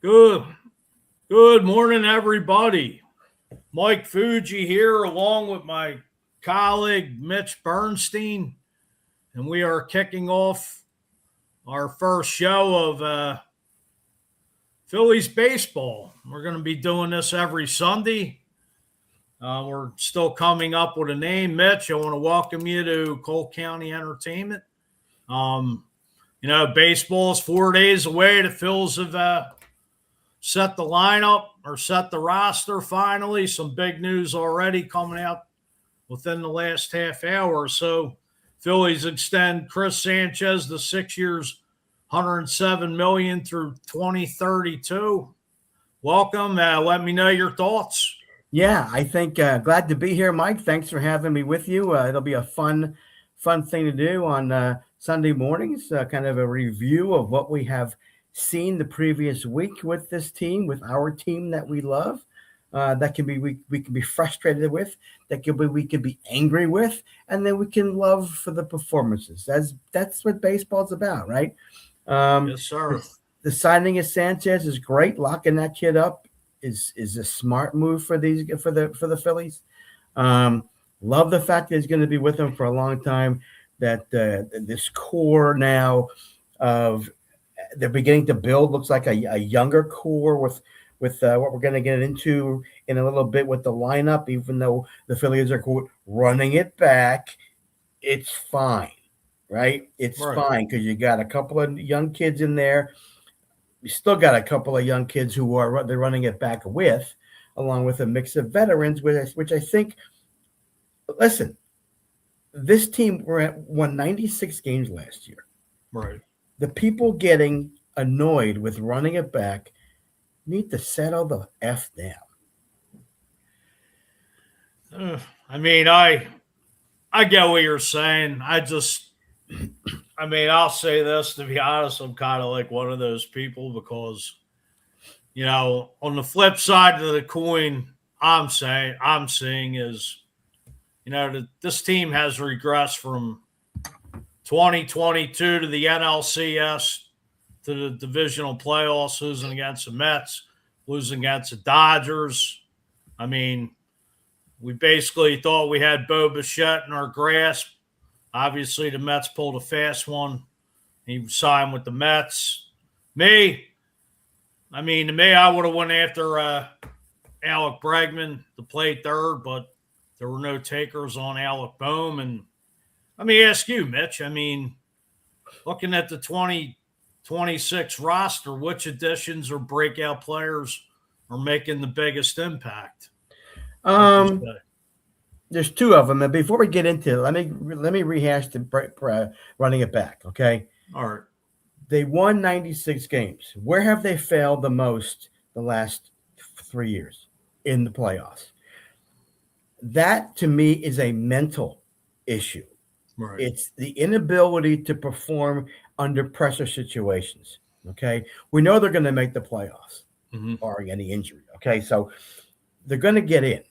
Good, good morning, everybody. Mike Fuji here, along with my colleague Mitch Bernstein, and we are kicking off our first show of Phillies baseball. We're going to be doing this every Sunday. We're still coming up with a name. Mitch, I want to welcome you to Cole County Entertainment. Baseball is 4 days away. The Phils have set the lineup or set the roster finally. Some big news already coming out within the last half hour or so. Phillies extend Chris Sanchez to 6 years, $107 million through 2032. Welcome. Let me know your thoughts. Yeah, I think glad to be here, Mike. Thanks for having me with you. It'll be a fun thing to do on Sunday mornings, kind of a review of what we have seen the previous week with this team, with our team that we love. That can be we can be frustrated with, we can be angry with, and then we can love for the performances. That's what baseball's about, right? Yes, sir. The signing of Sanchez is great. Locking that kid up is a smart move for the Phillies. Love the fact that he's going to be with them for a long time. That this core now of they're beginning to build looks like a younger core with what we're going to get into in a little bit with the lineup. Even though the Phillies are quote running it back, it's fine, right? It's Right. fine because you got a couple of young kids in there. You still got a couple of young kids who they're running it back with, along with a mix of veterans, which I think. Listen, this team won 96 games last year. Right. The people getting annoyed with running it back need to settle the F down. I get what you're saying. I'll say this, to be honest, I'm kind of like one of those people because, on the flip side of the coin, I'm seeing is, that this team has regressed from 2022 to the NLCS to the divisional playoffs, losing against the Mets, losing against the Dodgers. We basically thought we had Bo Bichette in our grasp. Obviously, the Mets pulled a fast one. He signed with the Mets. I would have went after Alec Bregman to play third, but there were no takers on Alec Boehm. And let me ask you, Mitch, looking at the 2026 roster, which additions or breakout players are making the biggest impact? There's two of them, and before we get into it, let me rehash the running it back. Okay. All right. They won 96 games. Where have they failed the most the last 3 years in the playoffs? That to me is a mental issue. Right. It's the inability to perform under pressure situations. Okay. We know they're going to make the playoffs, barring any injury. Okay. So they're going to get in.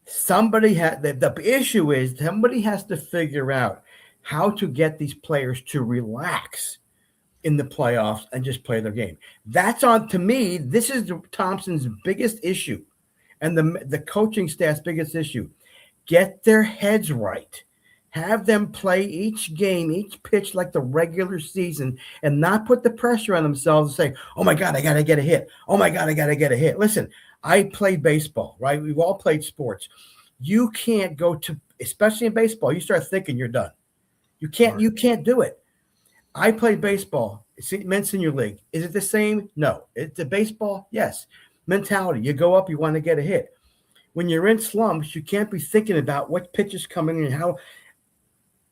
The issue is somebody has to figure out how to get these players to relax in the playoffs and just play their game. To me, this is Thompson's biggest issue and the coaching staff's biggest issue. Get their heads right. Have them play each game, each pitch like the regular season and not put the pressure on themselves and say, oh my God, I got to get a hit. Oh my God, I got to get a hit. Listen, I played baseball, right? We've all played sports. You can't especially in baseball, you start thinking you're done. You can't do it. I played baseball. It's men's senior league. Is it the same? No. It's a baseball? Yes. Mentality. You go up, you want to get a hit. When you're in slumps, you can't be thinking about what pitch is coming in and how.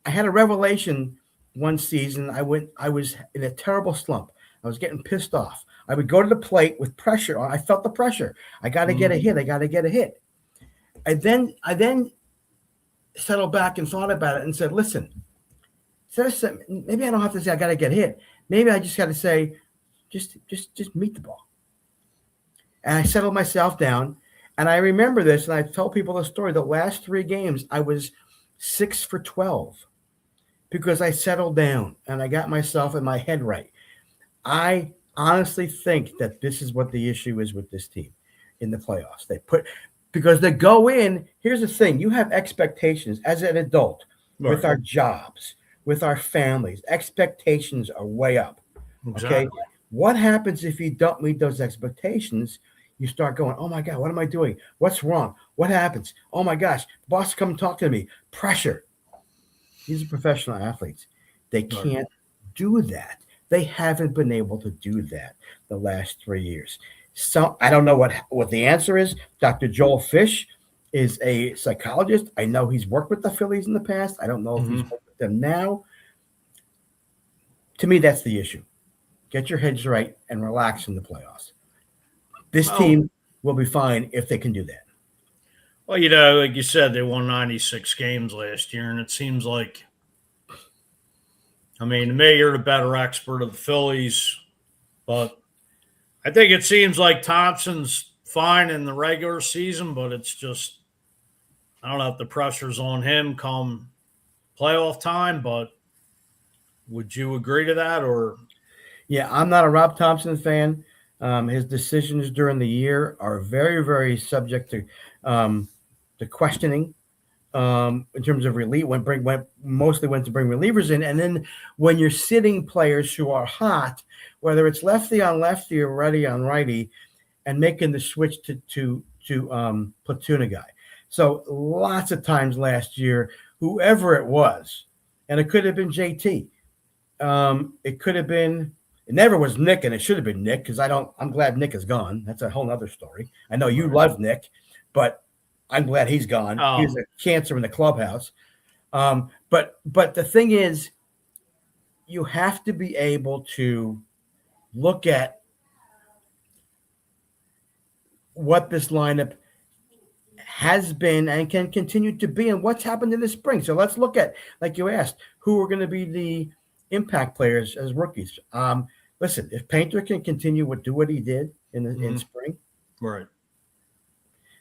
I had a revelation one season. I was in a terrible slump. I was getting pissed off. I would go to the plate with pressure. I felt the pressure. I got to get a hit. I got to get a hit. I then settled back and thought about it and said, listen, maybe I don't have to say I got to get hit. Maybe I just got to say, just meet the ball. And I settled myself down. And I remember this, and I tell people the story. The last 3 games, I was 6 for 12 because I settled down and I got myself in my head right. I honestly think that this is what the issue is with this team in the playoffs. Because they go in. Here's the thing: you have expectations as an adult with Right. our jobs, with our families. Expectations are way up. Okay, Exactly. what happens if you don't meet those expectations? You start going, oh my God, what am I doing? What's wrong? What happens? Oh my gosh, boss, come talk to me. Pressure. These are professional athletes. They Right. can't do that. They haven't been able to do that the last 3 years. So I don't know what the answer is. Dr. Joel Fish is a psychologist. I know he's worked with the Phillies in the past. I don't know if he's Mm-hmm. worked with them now. To me, that's the issue. Get your heads right and relax in the playoffs. This Well, team will be fine if they can do that. well, like you said, they won 96 games last year, and it seems like, I mean, to me, you're the better expert of the Phillies, but I think it seems like Thompson's fine in the regular season, but it's just, I don't know if the pressure's on him come playoff time, but would you agree to that? Or, Yeah, I'm not a Rob Thompson fan. His decisions during the year are very, very subject to questioning in terms of relief. Mostly went to bring relievers in, and then when you're sitting players who are hot, whether it's lefty on lefty or righty on righty, and making the switch to platoon a guy. So lots of times last year, whoever it was, and it could have been JT. It could have been. It never was Nick, and it should have been Nick because I'm glad Nick is gone. That's a whole other story. I know you right. love Nick, but I'm glad he's gone. He's Oh, a cancer in the clubhouse. But the thing is, you have to be able to look at what this lineup has been and can continue to be and what's happened in the spring. So let's look at, like you asked, who are going to be the impact players as rookies. Listen, if Painter can continue do what he did in spring, right.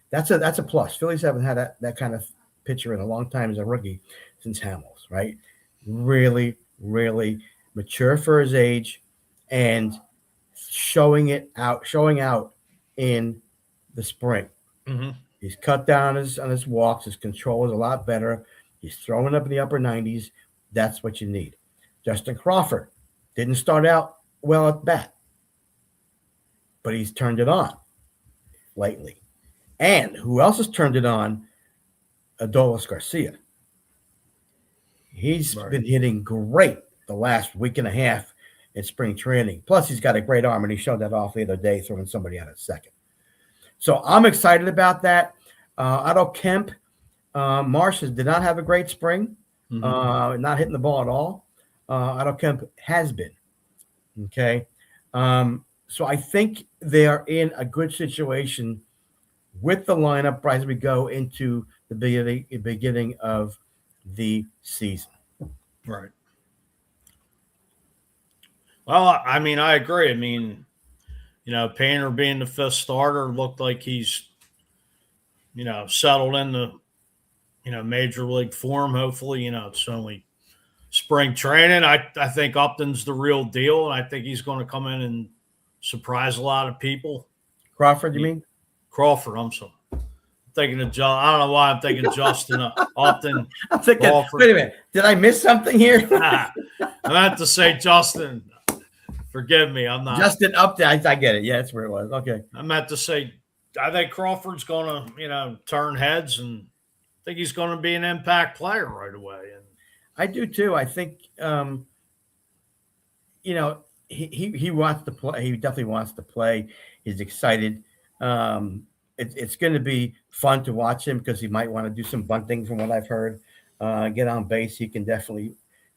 that's a plus. Phillies haven't had that kind of pitcher in a long time as a rookie since Hamels, right? Really, really mature for his age and showing out in the spring. Mm-hmm. He's cut down on his walks. His control is a lot better. He's throwing up in the upper 90s. That's what you need. Justin Crawford didn't start out well at bat, but he's turned it on lately. And who else has turned it on? Adolis Garcia. He's been hitting great the last week and a half in spring training. Plus, he's got a great arm, and he showed that off the other day, throwing somebody out at second. So I'm excited about that. Otto Kemp, Marsh did not have a great spring, not hitting the ball at all. Otto Kemp has been. Okay. So I think they are in a good situation with the lineup as we go into the beginning of the season. Right. Well, I mean, I agree. I mean, Painter being the fifth starter looked like he's, settled into, major league form. Hopefully, it's only spring training. I think Upton's the real deal, and I think he's going to come in and surprise a lot of people. Crawford, you mean? Crawford, I'm sorry. I'm thinking of John. I don't know why I'm thinking Justin Upton. I'm thinking, Crawford. wait a minute. Did I miss something here? I meant to say Justin. Forgive me. I'm not. Justin Upton. I get it. Yeah, that's where it was. Okay. I meant to say, I think Crawford's going to, turn heads, and I think he's going to be an impact player right away. And I do too. I think, he wants to play. He definitely wants to play. He's excited. It's going to be fun to watch him because he might want to do some bunting from what I've heard. Get on base. He can definitely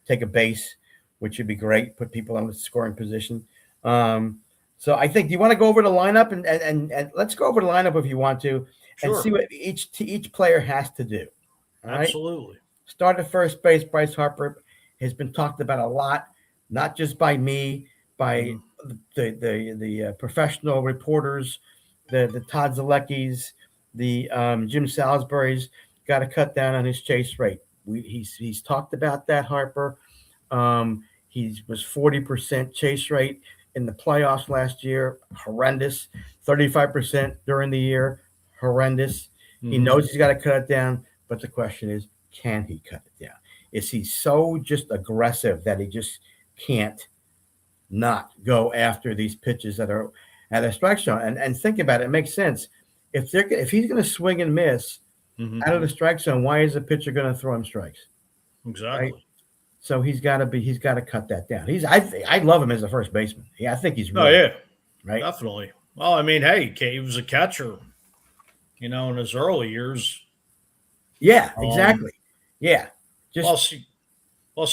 take a base, which would be great. Put people on the scoring position. So I think, do you want to go over the lineup and let's go over the lineup if you want to, and see what each player has to do. All right? Absolutely. Start at first base. Bryce Harper has been talked about a lot, not just by me, by the professional reporters, the Todd Zaleckis, the Jim Salisbury's. Got to cut down on his chase rate. He's talked about that, Harper. He was 40% chase rate in the playoffs last year, horrendous. 35% during the year, horrendous. He knows he's got to cut it down, but the question is, can he cut it down? Is he so just aggressive that he just can't not go after these pitches that are at a strike zone? And think about it. It makes sense. If he's going to swing and miss out of the strike zone, why is the pitcher going to throw him strikes? Exactly. Right? So he's got to cut that down. I love him as a first baseman. I think he's really, oh yeah, right. Definitely. Well, I mean, hey, he was a catcher, in his early years. Yeah, exactly. Yeah. Plus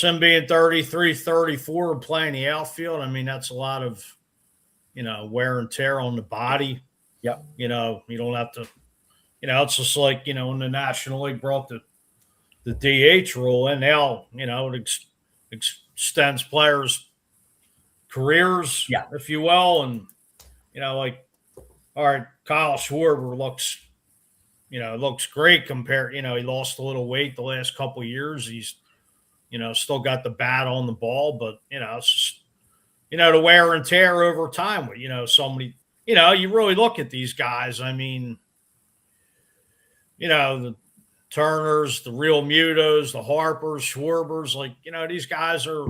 him being 33, 34 and playing the outfield. I mean, that's a lot of, wear and tear on the body. Yep. You don't have to, it's just like, when the National League brought the DH rule in now, it extends players' careers, if you will. And, like, all right, Kyle Schwarber looks great compared, he lost a little weight the last couple of years. He's, still got the bat on the ball, but, it's just, the wear and tear over time with, somebody, you really look at these guys. I mean, the Turners, the Real Mutos, the Harpers, Schwarbers, like, these guys are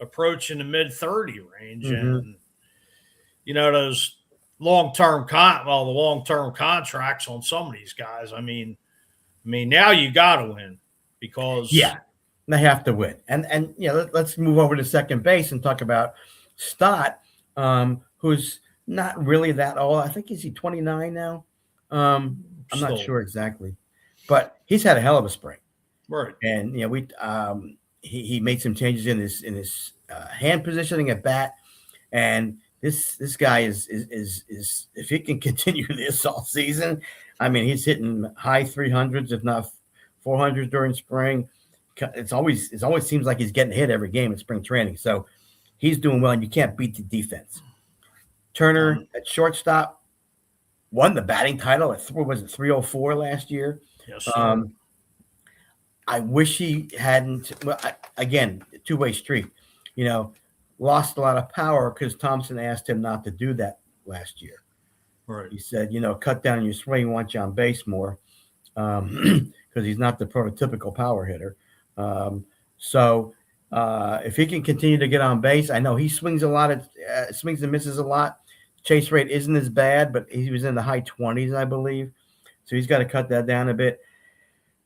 approaching the mid-30 range. And, those long-term contracts on some of these guys. I mean, now you got to win because they have to win. And let's move over to second base and talk about Stott, who's not really that old. I think is he 29 now? I'm not sure exactly, but he's had a hell of a spring, right? And he made some changes in his hand positioning at bat, and this guy is if he can continue this all season, I mean, he's hitting high 300s, if not 400s during spring. It always seems like he's getting hit every game in spring training. So he's doing well, and you can't beat the defense. Turner at shortstop won the batting title at 304 last year. Yes, sir. I wish he hadn't. Well, again, two-way street. Lost a lot of power because Thompson asked him not to do that last year. Right. He said, cut down your swing, want you on base more, because he's not the prototypical power hitter. So if he can continue to get on base, I know he swings a lot, swings and misses a lot. Chase rate isn't as bad, but he was in the high 20s, I believe. So he's got to cut that down a bit.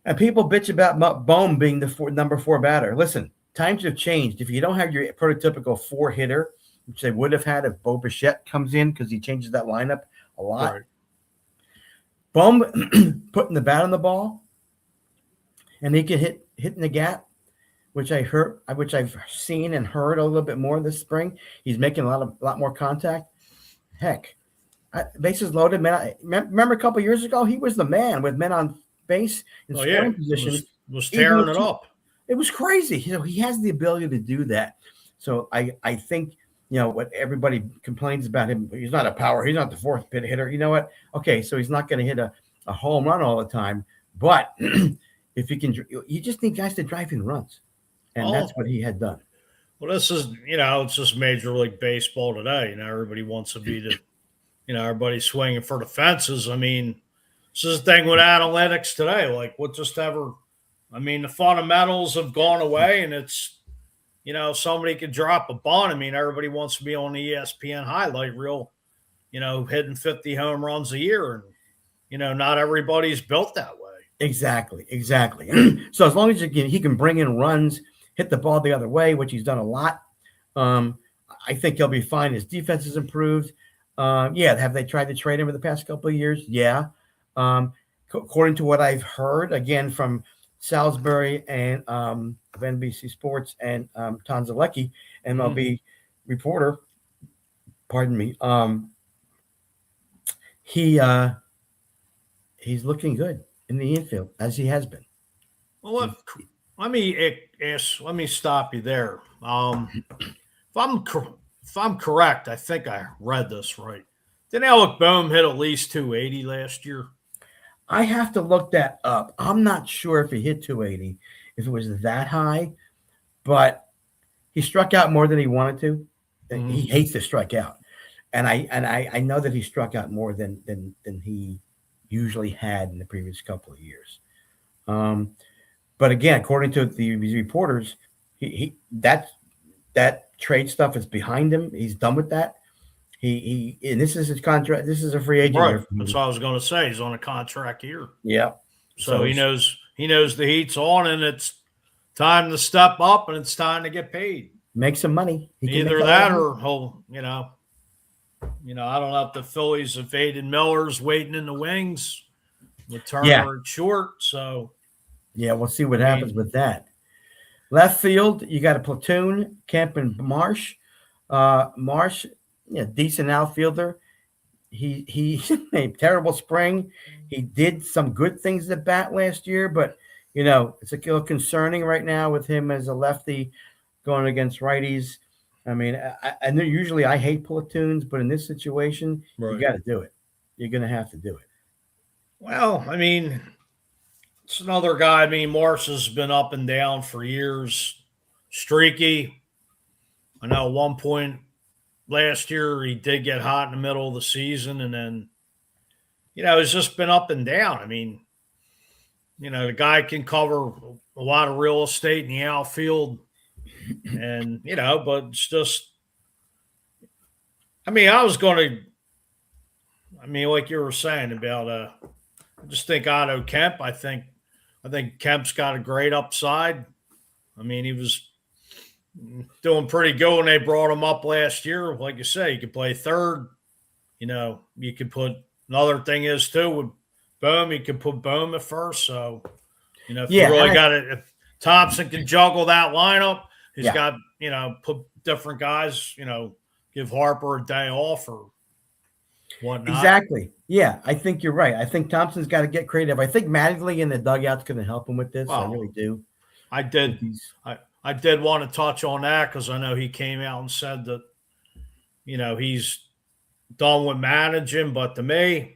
And people bitch about Bohm being the number 4 batter. Listen, times have changed. If you don't have your prototypical 4 hitter, which they would have had if Bo Bichette comes in because he changes that lineup a lot. Right. Bohm putting the bat on the ball, and he can hit in the gap, which I've seen and heard a little bit more this spring. He's making a lot more contact. Heck, bases loaded, man. Remember a couple of years ago, he was the man with men on base in scoring position. Was tearing it up. It was crazy. He has the ability to do that. So I think, what everybody complains about him, he's not a power. He's not the 4th pit hitter. You know what? Okay, so he's not going to hit a home run all the time. But if he can, you just need guys to drive in runs. And that's what he had done. Well, this is, it's just Major League Baseball today. Everybody wants to be everybody's swinging for the fences. I mean, this is the thing with analytics today. Like, the fundamentals have gone away, and it's, somebody could drop a bunt. I mean, everybody wants to be on the ESPN highlight reel, hitting 50 home runs a year. And, not everybody's built that way. Exactly. So as long as he can bring in runs, hit the ball the other way, which he's done a lot, I think he'll be fine. His defense has improved. Have they tried to trade him for the past couple of years? Yeah. According to what I've heard, again, from Salisbury and of NBC Sports and Tom Zalecki, MLB reporter, pardon me, he's looking good in the infield, as he has been. Well, let me stop you there. If I'm correct, I think I read this right. Didn't Alec Boehm hit at least 280 last year? I have to look that up. I'm not sure if he hit 280, if it was that high, but he struck out more than he wanted to. He hates to strike out, and I know that he struck out more than he usually had in the previous couple of years. But again, according to these reporters, that trade stuff is behind him. He's done with that. And this is his contract. This is a free agent Right. year for him. That's what I was going to say. He's on a contract year. Yeah. So he knows the heat's on, and it's time to step up, and it's time to get paid. Make some money. Either that or he'll, I don't know if the Phillies have Aiden Miller's waiting in the wings with Turner at short. So yeah, we'll see what happens with that. Left field, you got a platoon, Kemp and Marsh. Marsh, decent outfielder. He a terrible spring. He did some good things at bat last year, but it's a little concerning right now with him as a lefty going against righties. I mean, I know usually I hate platoons, but in this situation, you got to do it. You're going to have to do it. Well, I mean, it's another guy. I mean, Marsh has been up and down for years, streaky. I know at one point last year he did get hot in the middle of the season, and then, it's just been up and down. I mean, the guy can cover a lot of real estate in the outfield, and, but it's just, I mean, like you were saying about, I just think Otto Kemp, I think Kemp's got a great upside. I mean, he was doing pretty good when they brought him up last year. Like you say, he could play third. You could put another thing is too with Bohm, you can put Bohm at first. So, if you really got it, if Thompson can juggle that lineup, he's got, put different guys, give Harper a day off or whatnot. Exactly. Yeah, I think you're right. I think Thompson's got to get creative. I think Mattingly in the dugout's going to help him with this. I really do. I did want to touch on that because I know he came out and said that, he's done with managing. But to me,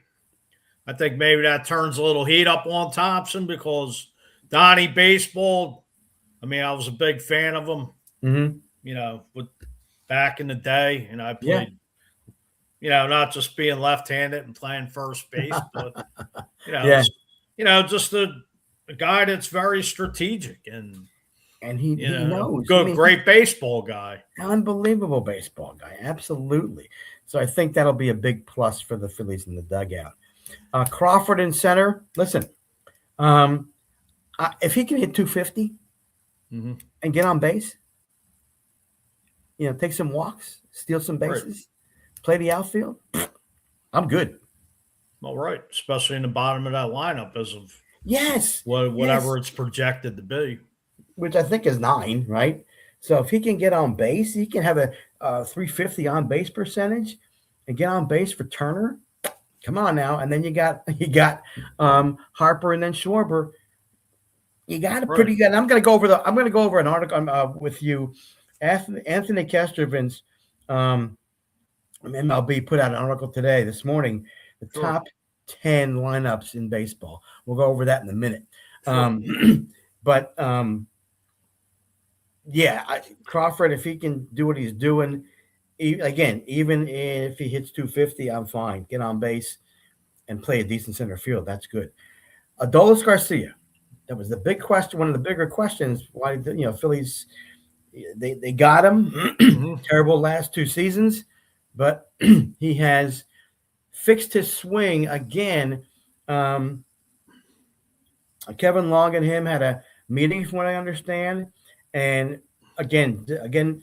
I think maybe that turns a little heat up on Thompson because Donnie Baseball, I mean, I was a big fan of him, with back in the day. And I played, not just being left-handed and playing first base, but, just a guy that's very strategic and he knows. Good, great baseball guy. Unbelievable baseball guy. Absolutely. So I think that'll be a big plus for the Phillies in the dugout. Crawford in center. Listen, if he can hit 250 and get on base, take some walks, steal some bases, play the outfield, I'm good. All right. Especially in the bottom of that lineup as of whatever it's projected to be. Which I think is 9, right? So if he can get on base, he can have a 350 on base percentage and get on base for Turner. Come on now. And then you got Harper and then Schwarber. You got a pretty good. I'm going to go over an article with you. Anthony Castrovin's MLB put out an article this morning, the top 10 lineups in baseball. We'll go over that in a minute. But Crawford, if he can do what he's doing, even if he hits 250, I'm fine. Get on base and play a decent center field. That's good. Adolis Garcia, that was the big question. One of the bigger questions. Why Phillies? They got him. Terrible last 2 seasons, but he has fixed his swing again. Kevin Long and him had a meeting, from what I understand, and again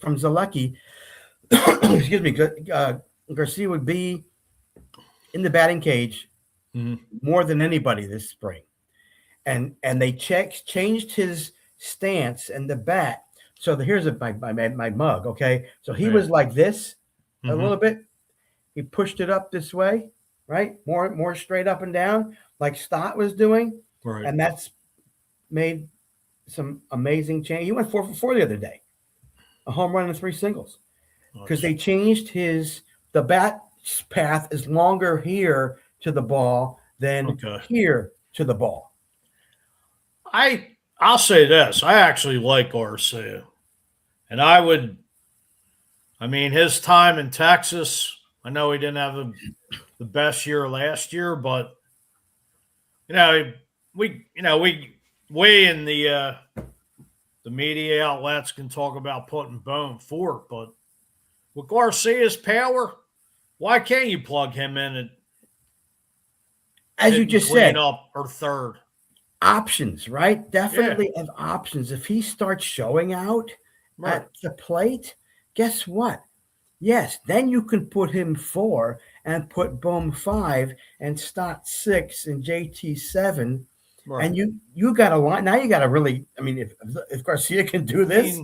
from Zaleski, excuse me, Garcia would be in the batting cage more than anybody this spring, and they changed his stance and the bat. So here's my mug. Okay, so he was like this a little bit. He pushed it up this way, right? More straight up and down, like Stott was doing, and that's made some amazing change. He went 4 for 4 the other day, a home run and 3 singles, because they changed the bat path is longer here to the ball than here to the ball. I'll say this: I actually like Garcia, and I I mean, his time in Texas, I know he didn't have the best year last year, but you know, we in the media outlets can talk about putting Bone fourth, but with Garcia's power, why can't you plug him in and As you just clean said, up or third? options, right? Yeah, Definitely have options. If he starts showing out right. at the plate, guess what? Yes, then you can put him 4 and put Bohm 5 and Stott 6 and JT 7. Right. And you got a line. Now you got to really, I mean, if Garcia can do this,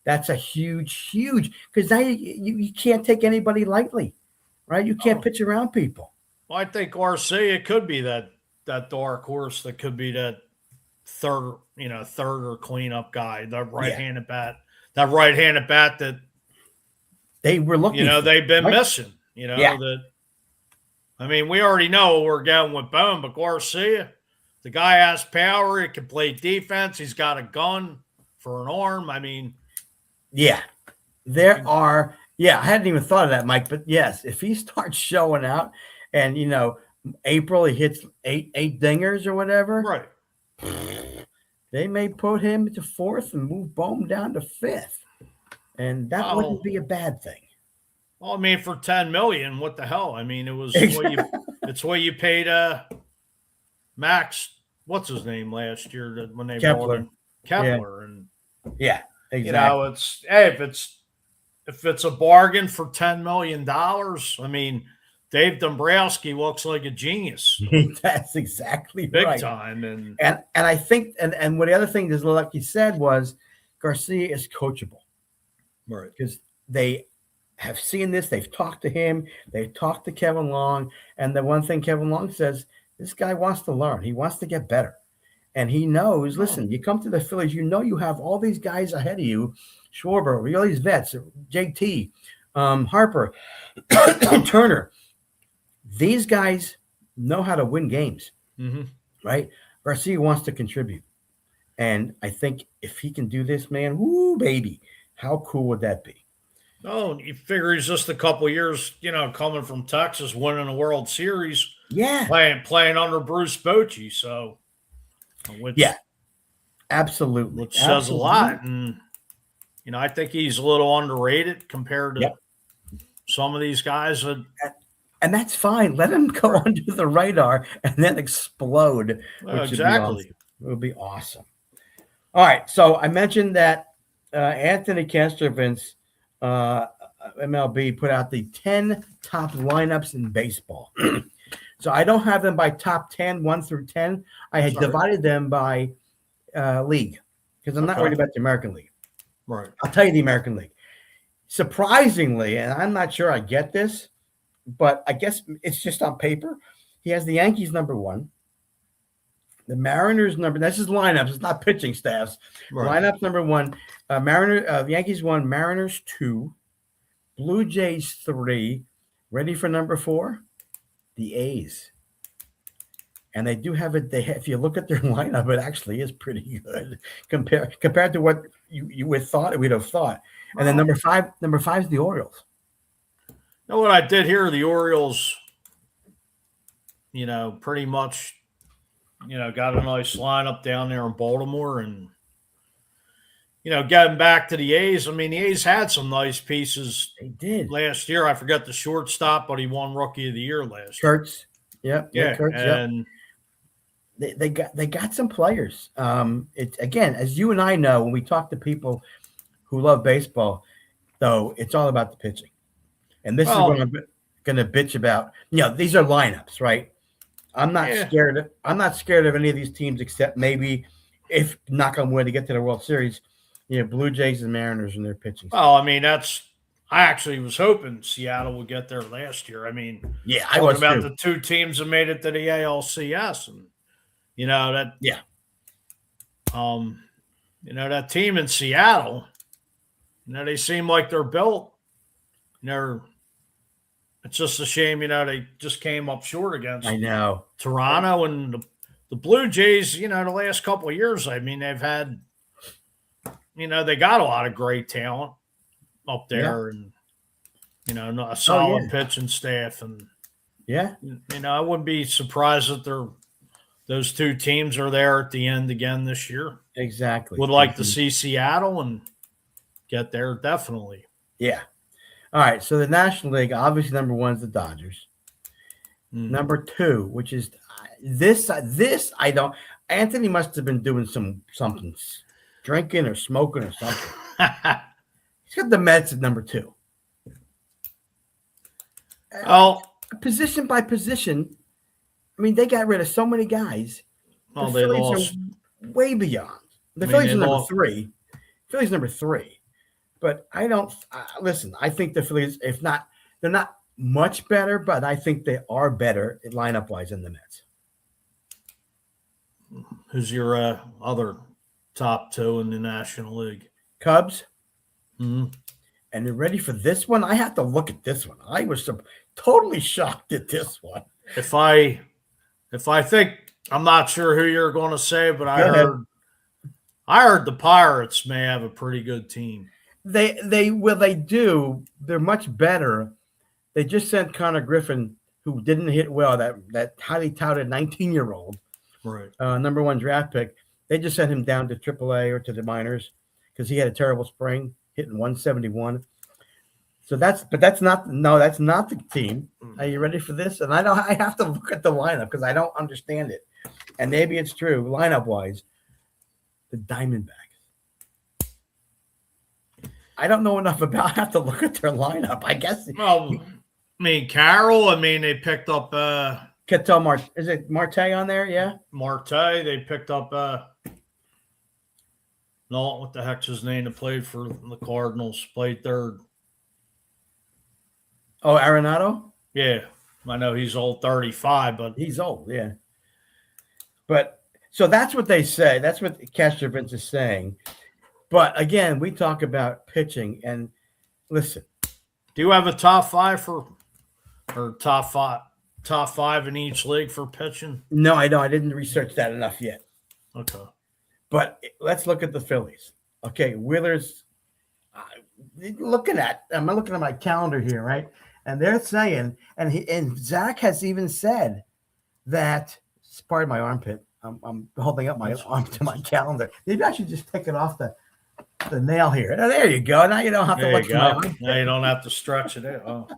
that's a huge, because now you can't take anybody lightly, right? You can't pitch around people. Well, I think Garcia could be that dark horse that could be that third or cleanup guy, that right-handed bat that they were looking for, they've been right? missing, that. I mean, we already know what we're going with Bone, but Garcia, the guy has power. He can play defense. He's got a gun for an arm. I mean, yeah, there are. Yeah, I hadn't even thought of that, Mike. But yes, if he starts showing out, and April he hits eight dingers or whatever, right? They may put him to 4th and move Bohm down to 5th, and that wouldn't be a bad thing. Well, I mean, for $10 million, what the hell? I mean, it was it's what you paid Max. What's his name last year when they brought in Kepler, and exactly. It's if it's a bargain for $10 million. I mean, Dave Dombrowski looks like a genius. That's exactly big right. time, and I think and what the other thing is, like you said, was Garcia is coachable, right? Because they have seen this. They've talked to him. They've talked to Kevin Long. And the one thing Kevin Long says, this guy wants to learn. He wants to get better. And he knows, listen, you come to the Phillies, you have all these guys ahead of you, Schwarber, all these vets, JT, Harper, Turner. These guys know how to win games, right? Garcia wants to contribute. And I think if he can do this, man, whoo, baby, how cool would that be? Oh, you figure he's just a couple years, coming from Texas, winning a World Series. Yeah. Playing under Bruce Bochy. So, absolutely. Which says a lot. And, I think he's a little underrated compared to some of these guys. And that's fine. Let him go under the radar and then explode. Exactly. It would be awesome. All right. So I mentioned that Anthony Pinstrips, MLB, put out the 10 top lineups in baseball. So I don't have them by top 10, 1 through 10. I had divided them by league because I'm not worried about the American League. Right. I'll tell you the American League. Surprisingly, and I'm not sure I get this, but I guess it's just on paper. He has the Yankees number 1. The Mariners this is lineups. It's not pitching staffs. Right. Lineups number 1. The Yankees 1, Mariners 2, Blue Jays 3. Ready for number 4? The A's. And they do have it. If you look at their lineup, it actually is pretty good compared to what you would have thought. And then number 5 is the Orioles. You know what I did here? The Orioles, pretty much, got a nice lineup down there in Baltimore. And, getting back to the A's, I mean, the A's had some nice pieces. They did. Last year. I forgot the shortstop, but he won Rookie of the Year last year. Kurtz. Yep. Yeah. Kurtz, and they got some players. It's again, as you and I know, when we talk to people who love baseball, though, it's all about the pitching. And this is what I'm going to bitch about. These are lineups, right? I'm not scared of any of these teams except maybe if knock on wood to get to the World Series. Blue Jays and Mariners and their pitching. Well, I mean, I actually was hoping Seattle would get there last year. I mean, I was about too. The 2 teams that made it to the ALCS, and that that team in Seattle, they seem like they're built. It's just a shame, they just came up short against Toronto and the Blue Jays, the last couple of years. I mean, they've had, they got a lot of great talent up there. And A solid pitching staff, and Yeah, I wouldn't be surprised that those two teams are there at the end again this year. exactly. Would like to see Seattle and get there definitely. Yeah. All right. So the National League, obviously, number one is the Dodgers. Number two, which is this I don't. Anthony must have been doing something, drinking or smoking or something. He's got the Mets at number two. Oh, position by position. I mean, they got rid of so many guys. Well, they lost way beyond. The Phillies are number three. Phillies number three. But I don't listen. I think the Phillies, if not, they're not much better, but I think they are better lineup wise than the Mets. Who's your other top two in the National League? Cubs. Mm-hmm. And you're ready for this one? I have to look at this one. I was totally shocked at this one. If I think, I'm not sure who you're going to say, but I heard the Pirates may have a pretty good team. They do. They're much better. They just sent Connor Griffin, who didn't hit well, that highly touted 19-year-old, right? Number one draft pick. They just sent him down to AAA or to the minors because he had a terrible spring, hitting 171. So that's not the team. Are you ready for this? And I have to look at the lineup because I don't understand it. And maybe it's true, lineup wise. The Diamondbacks. I don't know enough about. I have to look at their lineup. I guess. Well, Carroll. They picked up. Ketel Marte. Is it Marte on there? Yeah. Marte. They picked up. No, what the heck's his name? That played for the Cardinals. Played third. Oh, Arenado? Yeah. I know he's old, 35, but he's old, yeah. But so that's what they say. That's what Castrovich is saying. But again, we talk about pitching, and listen. Do you have a top five top five in each league for pitching? No, I don't. I didn't research that enough yet. Okay. But let's look at the Phillies. Okay, Wheeler's I'm looking at my calendar here, right? And they're saying, and Zach has even said that. Pardon my armpit. I'm holding up my arm to my calendar. Maybe I should just take it off the nail here. Now, there you go. Now you don't have to look at my armpit. Now you don't have to stretch it out. Oh.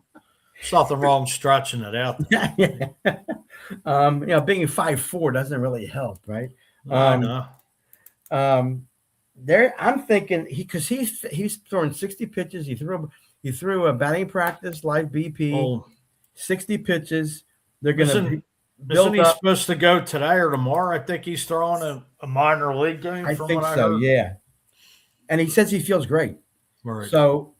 There's nothing wrong stretching it out. Yeah. Being 5'4" doesn't really help, right? I know. I'm thinking he's throwing 60 pitches. He threw a batting practice, live BP, 60 pitches. They're going to isn't he supposed to go today or tomorrow? I think he's throwing a minor league game. I think so, yeah. And he says he feels great. Right. So,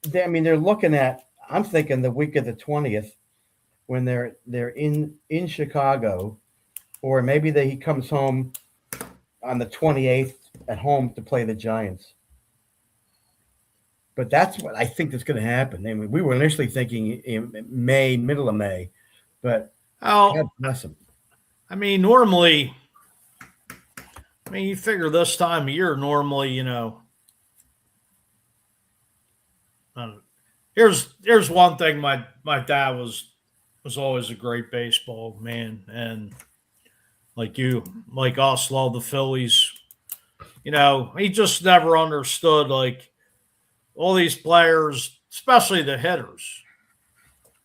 they're looking at. I'm thinking the week of the 20th when they're in Chicago, or maybe he comes home on the 28th at home to play the Giants. But that's what I think that's going to happen. We were initially thinking in May, middle of May, but God bless him. Normally, you figure this time of year, normally, here's one thing. My dad was always a great baseball man, and like us, love the Phillies. He just never understood like all these players, especially the hitters.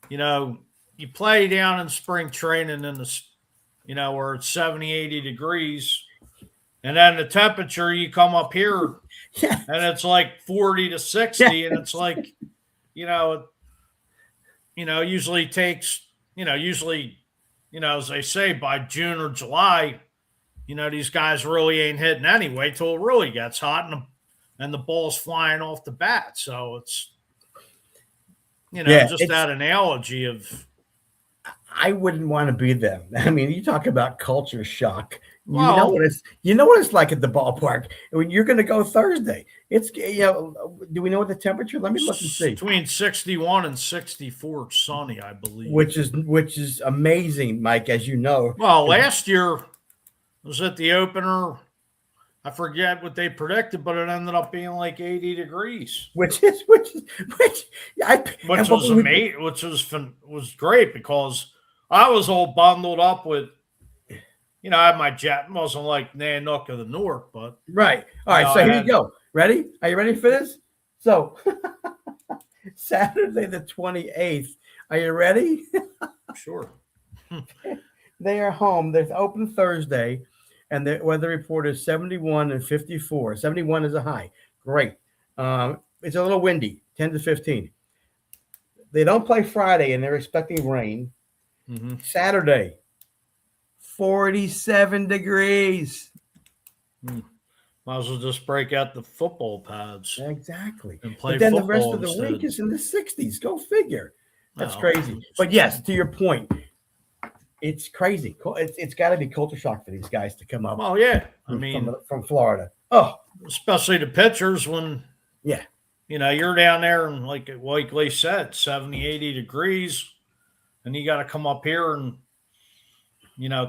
You play down in spring training in the, where it's 70, 80 degrees, and then the temperature, you come up here and it's like 40 to 60, and it's like, usually takes, as they say, by June or July, these guys really ain't hitting anyway till it really gets hot and the ball's flying off the bat. So it's, that analogy of. I wouldn't want to be them. You talk about culture shock. Well, you know what it's like at the ballpark. When you're going to go Thursday, it's do we know what the temperature? Let me look and see. Between 61 and 64, sunny, I believe. Which is amazing, Mike, as you know. Well, last year was at the opener. I forget what they predicted, but it ended up being like 80 degrees, which I which was amazing, which was great because I was all bundled up with, I had my jet. It wasn't like Nanook of the North, but right. All right, so here you go. Ready? Are you ready for this? So Saturday the 28th. Are you ready? Sure. They are home. They're open Thursday, and the weather report is 71 and 54. 71 is a high. Great. It's a little windy, 10 to 15. They don't play Friday, and they're expecting rain. Mm-hmm. Saturday, 47 degrees. Might as well just break out the football pads. Exactly. And play but then football the rest of the instead. week is in the 60s. Go figure. That's Oh, crazy. But yes, to your point, it's crazy. It's got to be culture shock for these guys to come up. Well, yeah. I mean, from Florida. Oh, especially the pitchers when, yeah, you're down there and like Lee said, 70, 80 degrees, and you got to come up here and,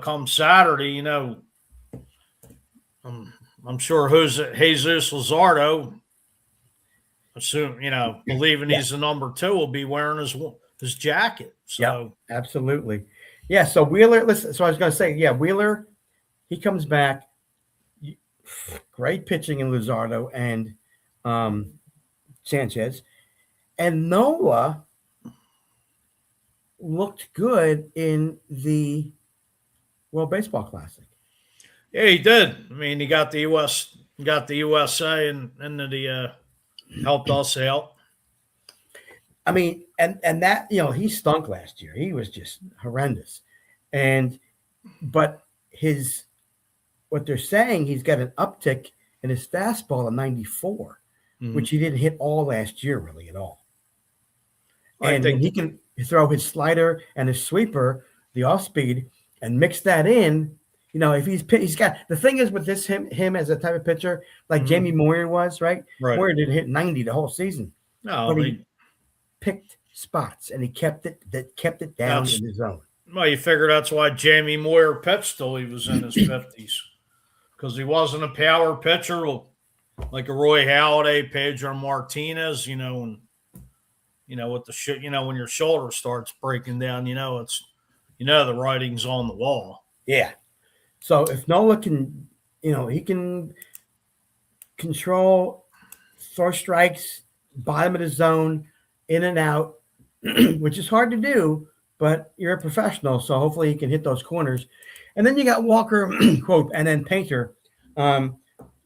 come Saturday, I'm sure Jesus Luzardo, believing he's the number 2, will be wearing his jacket. So yeah, absolutely. Yeah. So Wheeler, listen. So I was going to say, yeah, Wheeler, he comes back. Great pitching in Luzardo and Sanchez, and Nola looked good in the World Baseball Classic. Yeah, he did. I mean, he got the USA, and the helped us out. I mean, and that he stunk last year. He was just horrendous, but what they're saying, he's got an uptick in his fastball of 94, which he didn't hit all last year really at all. And he can throw his slider and his sweeper, the off speed, and mix that in. If he's got, the thing is with him as a type of pitcher, like Jamie Moyer was, right? Moyer didn't hit 90 the whole season. No, but he picked spots and he kept it down in the zone. Well, you figure that's why Jamie Moyer pitched till he was in his 50s, because he wasn't a power pitcher like a Roy Halladay, Pedro Martinez, and with the shit, when your shoulder starts breaking down, it's the writing's on the wall. Yeah. So if Nola can, he can control, throw strikes, bottom of the zone, in and out, which is hard to do, but you're a professional, so hopefully he can hit those corners. And then you got Walker, quote, and then Painter.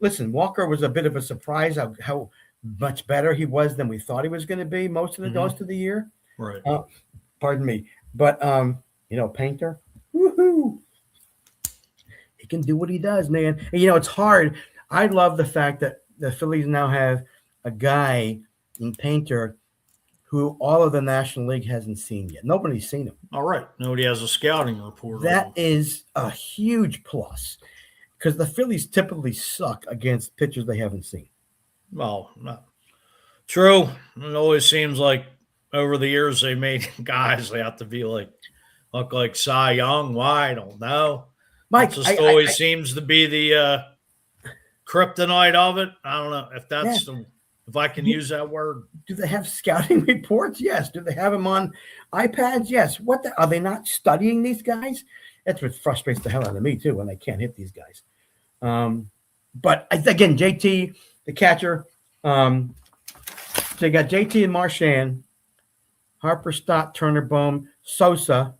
Listen, Walker was a bit of a surprise how much better he was than we thought he was going to be most of the year. Right. Pardon me. But, Painter, woohoo. He can do what he does, man. And, it's hard. I love the fact that the Phillies now have a guy in Painter who all of the National League hasn't seen yet. Nobody's seen him. All right. Nobody has a scouting report. That is a huge plus because the Phillies typically suck against pitchers they haven't seen. Well, no. True. It always seems like over the years they made guys they have to be look like Cy Young. Why? I don't know. Mike, it just always seems to be the kryptonite of it. I don't know if that's if I can use that word. Do they have scouting reports? Yes. Do they have them on iPads? Yes. Are they not studying these guys? That's what frustrates the hell out of me too when they can't hit these guys. But again, JT, the catcher. So you got JT and Marchand, Harper, Stott, Turner, Bohm, Sosa.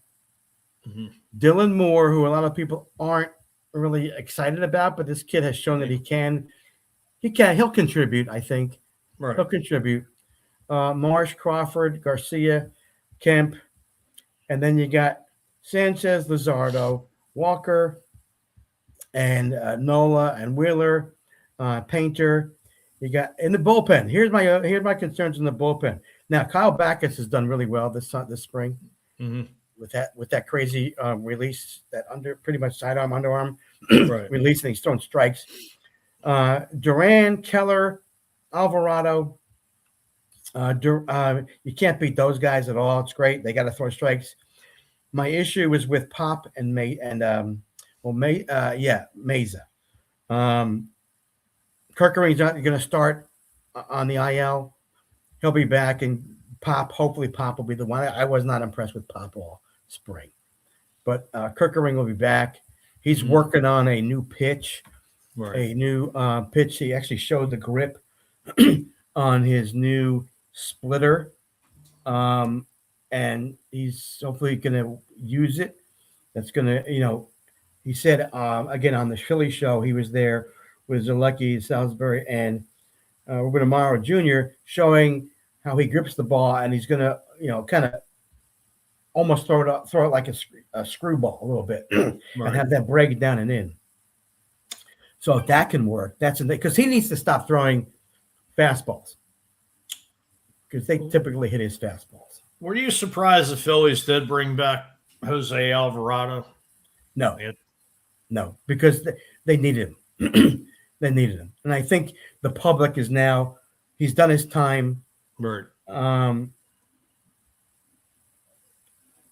Dylan Moore, who a lot of people aren't really excited about, but this kid has shown that he'll contribute, I think. Right. He'll contribute. Marsh, Crawford, Garcia, Kemp, and then you got Sanchez, Luzardo, Walker, and Nola and Wheeler, Painter. You got in the bullpen. Here's my concerns in the bullpen. Now, Kyle Backus has done really well this spring. With that crazy release, that pretty much sidearm, underarm release, and he's throwing strikes. Duran, Keller, Alvarado. You can't beat those guys at all. It's great. They got to throw strikes. My issue is with Pop and Meza. Kirkering's not going to start on the IL. He'll be back, and hopefully Pop will be the one. I was not impressed with Pop all spring. But Kirkering will be back. He's working on a new pitch, a new pitch. He actually showed the grip on his new splitter, and he's hopefully going to use it. That's going to, he said, again, on the Philly show, he was there with Zalecky Salisbury and Ruben Amaro Jr. showing how he grips the ball, and he's going to, kind of almost throw it like a screwball a little bit and have that break down and in. So if that can work, that's because he needs to stop throwing fastballs because they typically hit his fastballs. Were you surprised the Phillies did bring back Jose Alvarado? No, because they needed him. They needed him. And I think the public is now, he's done his time. Right.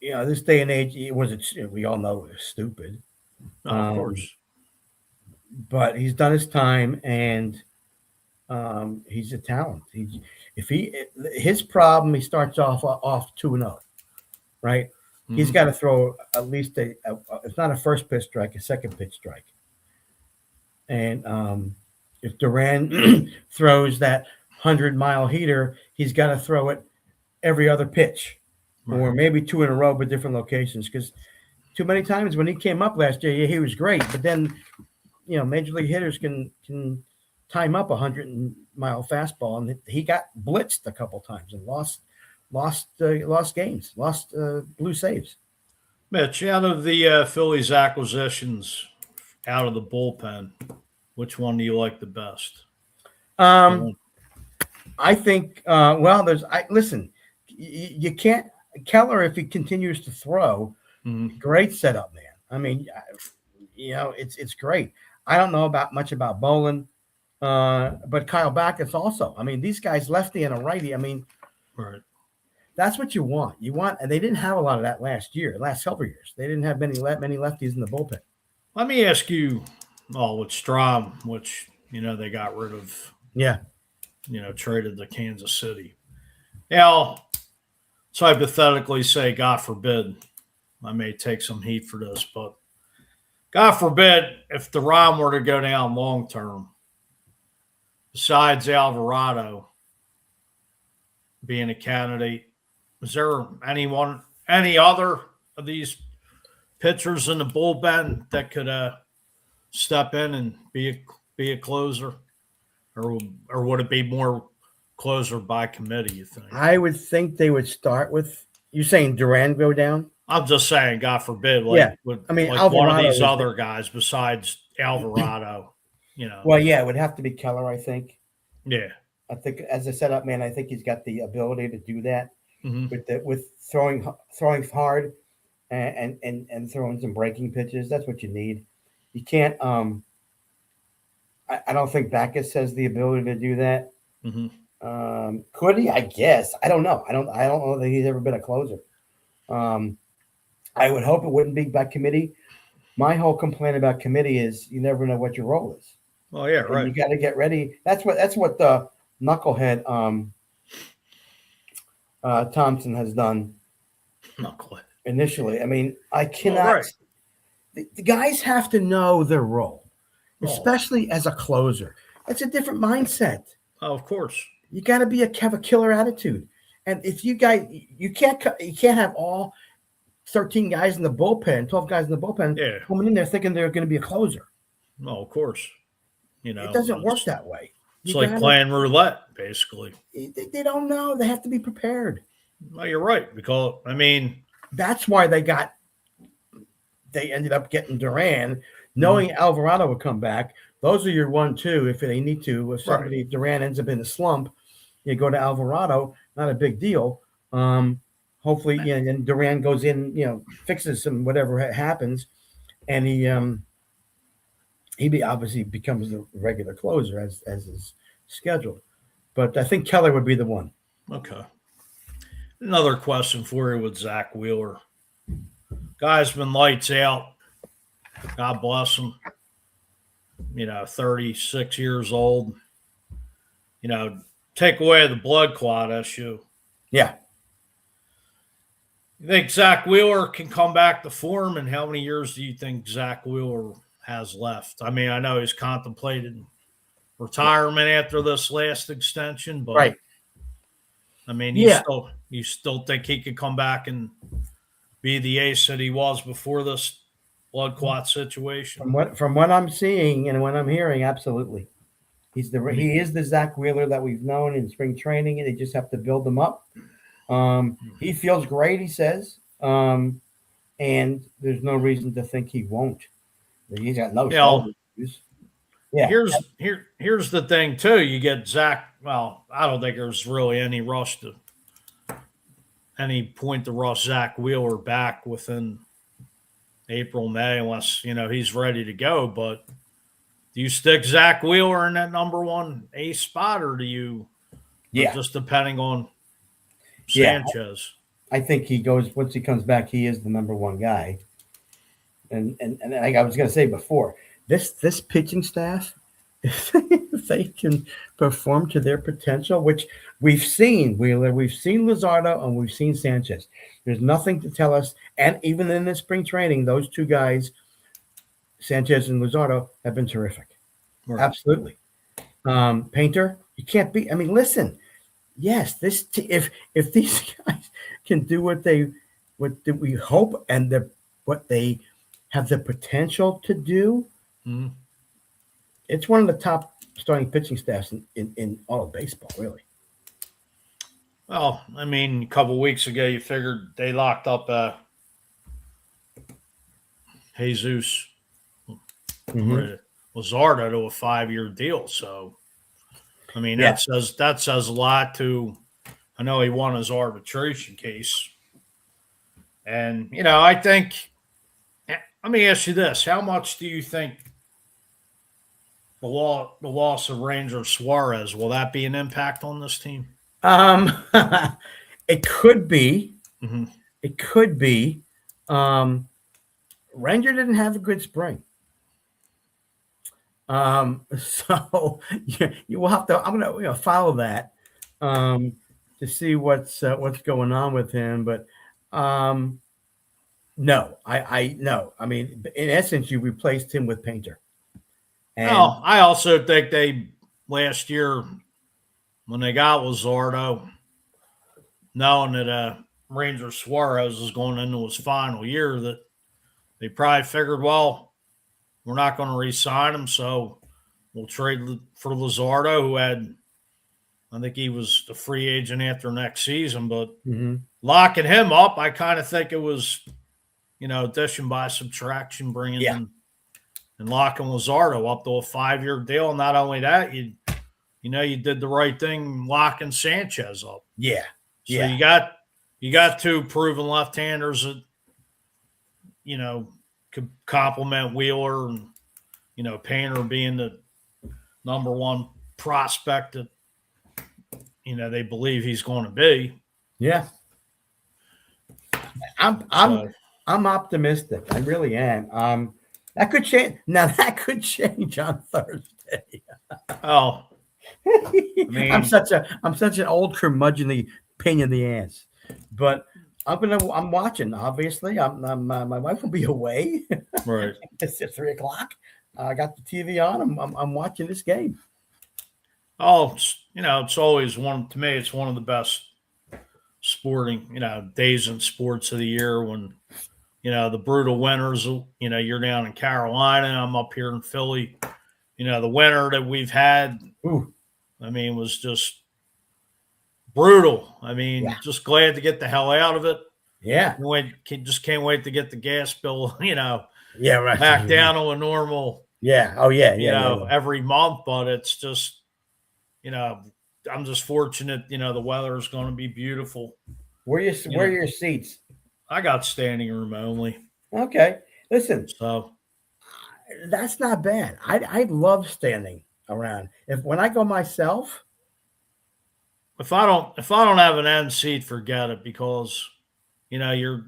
This day and age, we all know it was stupid. Of course. But he's done his time, and he's a talent. His problem, he starts off 2-0, right? Mm-hmm. He's got to throw at least it's not a first pitch strike, a second pitch strike. And if Duran throws that 100-mile heater, he's got to throw it every other pitch. Right. Or maybe 2 in a row, but different locations. Because too many times when he came up last year, he was great. But then, major league hitters can time up 100-mile fastball, and he got blitzed a couple times and lost games, lost blue saves. Mitch, out of the Phillies acquisitions, out of the bullpen, which one do you like the best? I think. Listen. You can't. Keller, if he continues to throw, great setup, man. I mean, it's great. I don't know much about Bolin, but Kyle Backus also. I mean, these guys, lefty and a righty. I mean, right. That's what you want. And they didn't have a lot of that last several years. They didn't have many lefties in the bullpen. Let me ask you, with Strom, which they got rid of. Yeah. Traded to Kansas City. Now, so hypothetically say, God forbid, I may take some heat for this, but God forbid if DeRon were to go down long term, besides Alvarado being a candidate, is there any other of these pitchers in the bullpen that could step in and be a closer, or would it be more closer by committee, you think? I would think they would start with, you saying Duran go down? I'm just saying, God forbid, one of these other guys besides Alvarado, Well, yeah, it would have to be Keller, I think. Yeah. I think as a setup man, I think he's got the ability to do that with throwing hard and throwing some breaking pitches. That's what you need. You can't. I don't think Backus has the ability to do that. Mm-hmm. Could he? I guess. I don't know. I don't know that he's ever been a closer. I would hope it wouldn't be by committee. My whole complaint about committee is you never know what your role is. Oh yeah, right. You got to get ready. That's what the knucklehead Thompson has done. Knucklehead. Initially, I mean, I cannot. Right. The guys have to know their role, especially as a closer. It's a different mindset. Oh, of course. You got to have a killer attitude, and if you guys, you can't have all 13 guys in the bullpen, 12 guys in the bullpen coming in there thinking they're going to be a closer. No, of course. It doesn't work that way. It's like playing roulette, basically. They don't know. They have to be prepared. Well, you're right, because that's why they ended up getting Duran, knowing Alvarado would come back. Those are your 1-2 if they need to. If if Duran ends up in a slump, you go to Alvarado. Not a big deal. Hopefully, and Duran goes in, fixes some whatever happens, and he obviously becomes the regular closer as is scheduled. But I think Keller would be the one. Okay. Another question for you with Zach Wheeler. Guy's been lights out. God bless him. 36 years old. Take away the blood clot issue. Yeah. You think Zach Wheeler can come back to form, and how many years do you think Zach Wheeler has left? I mean, I know he's contemplating retirement after this last extension, but Right. I mean, Yeah. you still think he could come back and be the ace that he was before this blood clot situation? From what I'm seeing and what I'm hearing, absolutely. He is the Zach Wheeler that we've known in spring training, and they just have to build him up. He feels great, he says, and there's no reason to think he won't. He's got no shoulder issues. Yeah. Here's the thing too. You get Zach. Well, I don't think there's really any point to rush Zach Wheeler back within April, May, unless he's ready to go. But do you stick Zach Wheeler in that number one ace spot, or do you? Yeah. Just depending on Sanchez. I think he goes once he comes back. He is the number one guy. And like I was going to say before, this pitching staff, if they can perform to their potential, which we've seen Wheeler, we've seen Luzardo, and we've seen Sanchez. There's nothing to tell us. And even in the spring training, those two guys, Sanchez and Luzardo, have been terrific. Right. Absolutely. Painter, you can't beat. I mean, listen. Yes, if these guys can do what we hope and what they have the potential to do, it's one of the top starting pitching staffs in all of baseball, really. Well, I mean, a couple of weeks ago, you figured they locked up Jesus Luzardo to a 5-year deal. So, I mean, that says a lot to. I know he won his arbitration case, and I think. Let me ask you this: how much do you think the loss of Ranger Suarez will that be an impact on this team? It could be. Mm-hmm. It could be. Ranger didn't have a good spring. So you will have to. I'm gonna follow that to see what's going on with him. But no, I no. I mean, in essence, you replaced him with Painter. And I also think they last year when they got Luzardo, knowing that Ranger Suarez is going into his final year, that they probably figured, well, we're not going to re-sign him, so we'll trade for Luzardo, who I think he was the free agent after next season. But locking him up, I kind of think it was, addition by subtraction, bringing in and locking Luzardo up to a 5-year deal. And not only that, you did the right thing locking Sanchez up. Yeah. So you got two proven left-handers that, could complement Wheeler and, Painter being the number one prospect that, they believe he's going to be. Yeah. I'm optimistic. I really am. That could change. Now that could change on Thursday. Oh, I mean, I'm such an old curmudgeonly pain in the ass, but I'm watching. Obviously, my wife will be away. Right. It's at 3:00. I got the TV on. I'm watching this game. Oh, it's always to me, it's one of the best sporting, days in sports of the year when, the brutal winters, you're down in Carolina, I'm up here in Philly. The winter that we've had, I mean, was just brutal. I mean, just glad to get the hell out of it. Yeah. Just can't wait to get the gas bill, right. back down to a normal. Yeah. Oh, yeah. Every month. But it's just, I'm just fortunate, the weather is going to be beautiful. Where are your seats? I got standing room only. Okay. Listen. So that's not bad. I love standing around. When I go myself. If I don't have an end seat, forget it, because, you're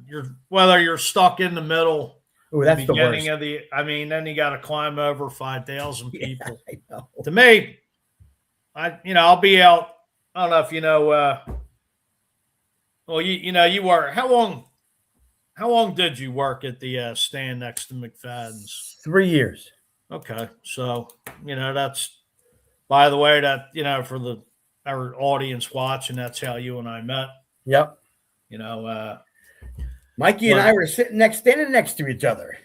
whether you're stuck in the middle Oh, that's the beginning worst. of the. I mean, then you got to climb over 5,000 Yeah, people. I know. To me, I'll be out. I don't know if you know. Well, you work. How long did you work at the stand next to McFadden's? 3 years. Okay, so that's, by the way, that for our audience watching, that's how you and I met. Yep. You know, Mikey and I were standing next to each other.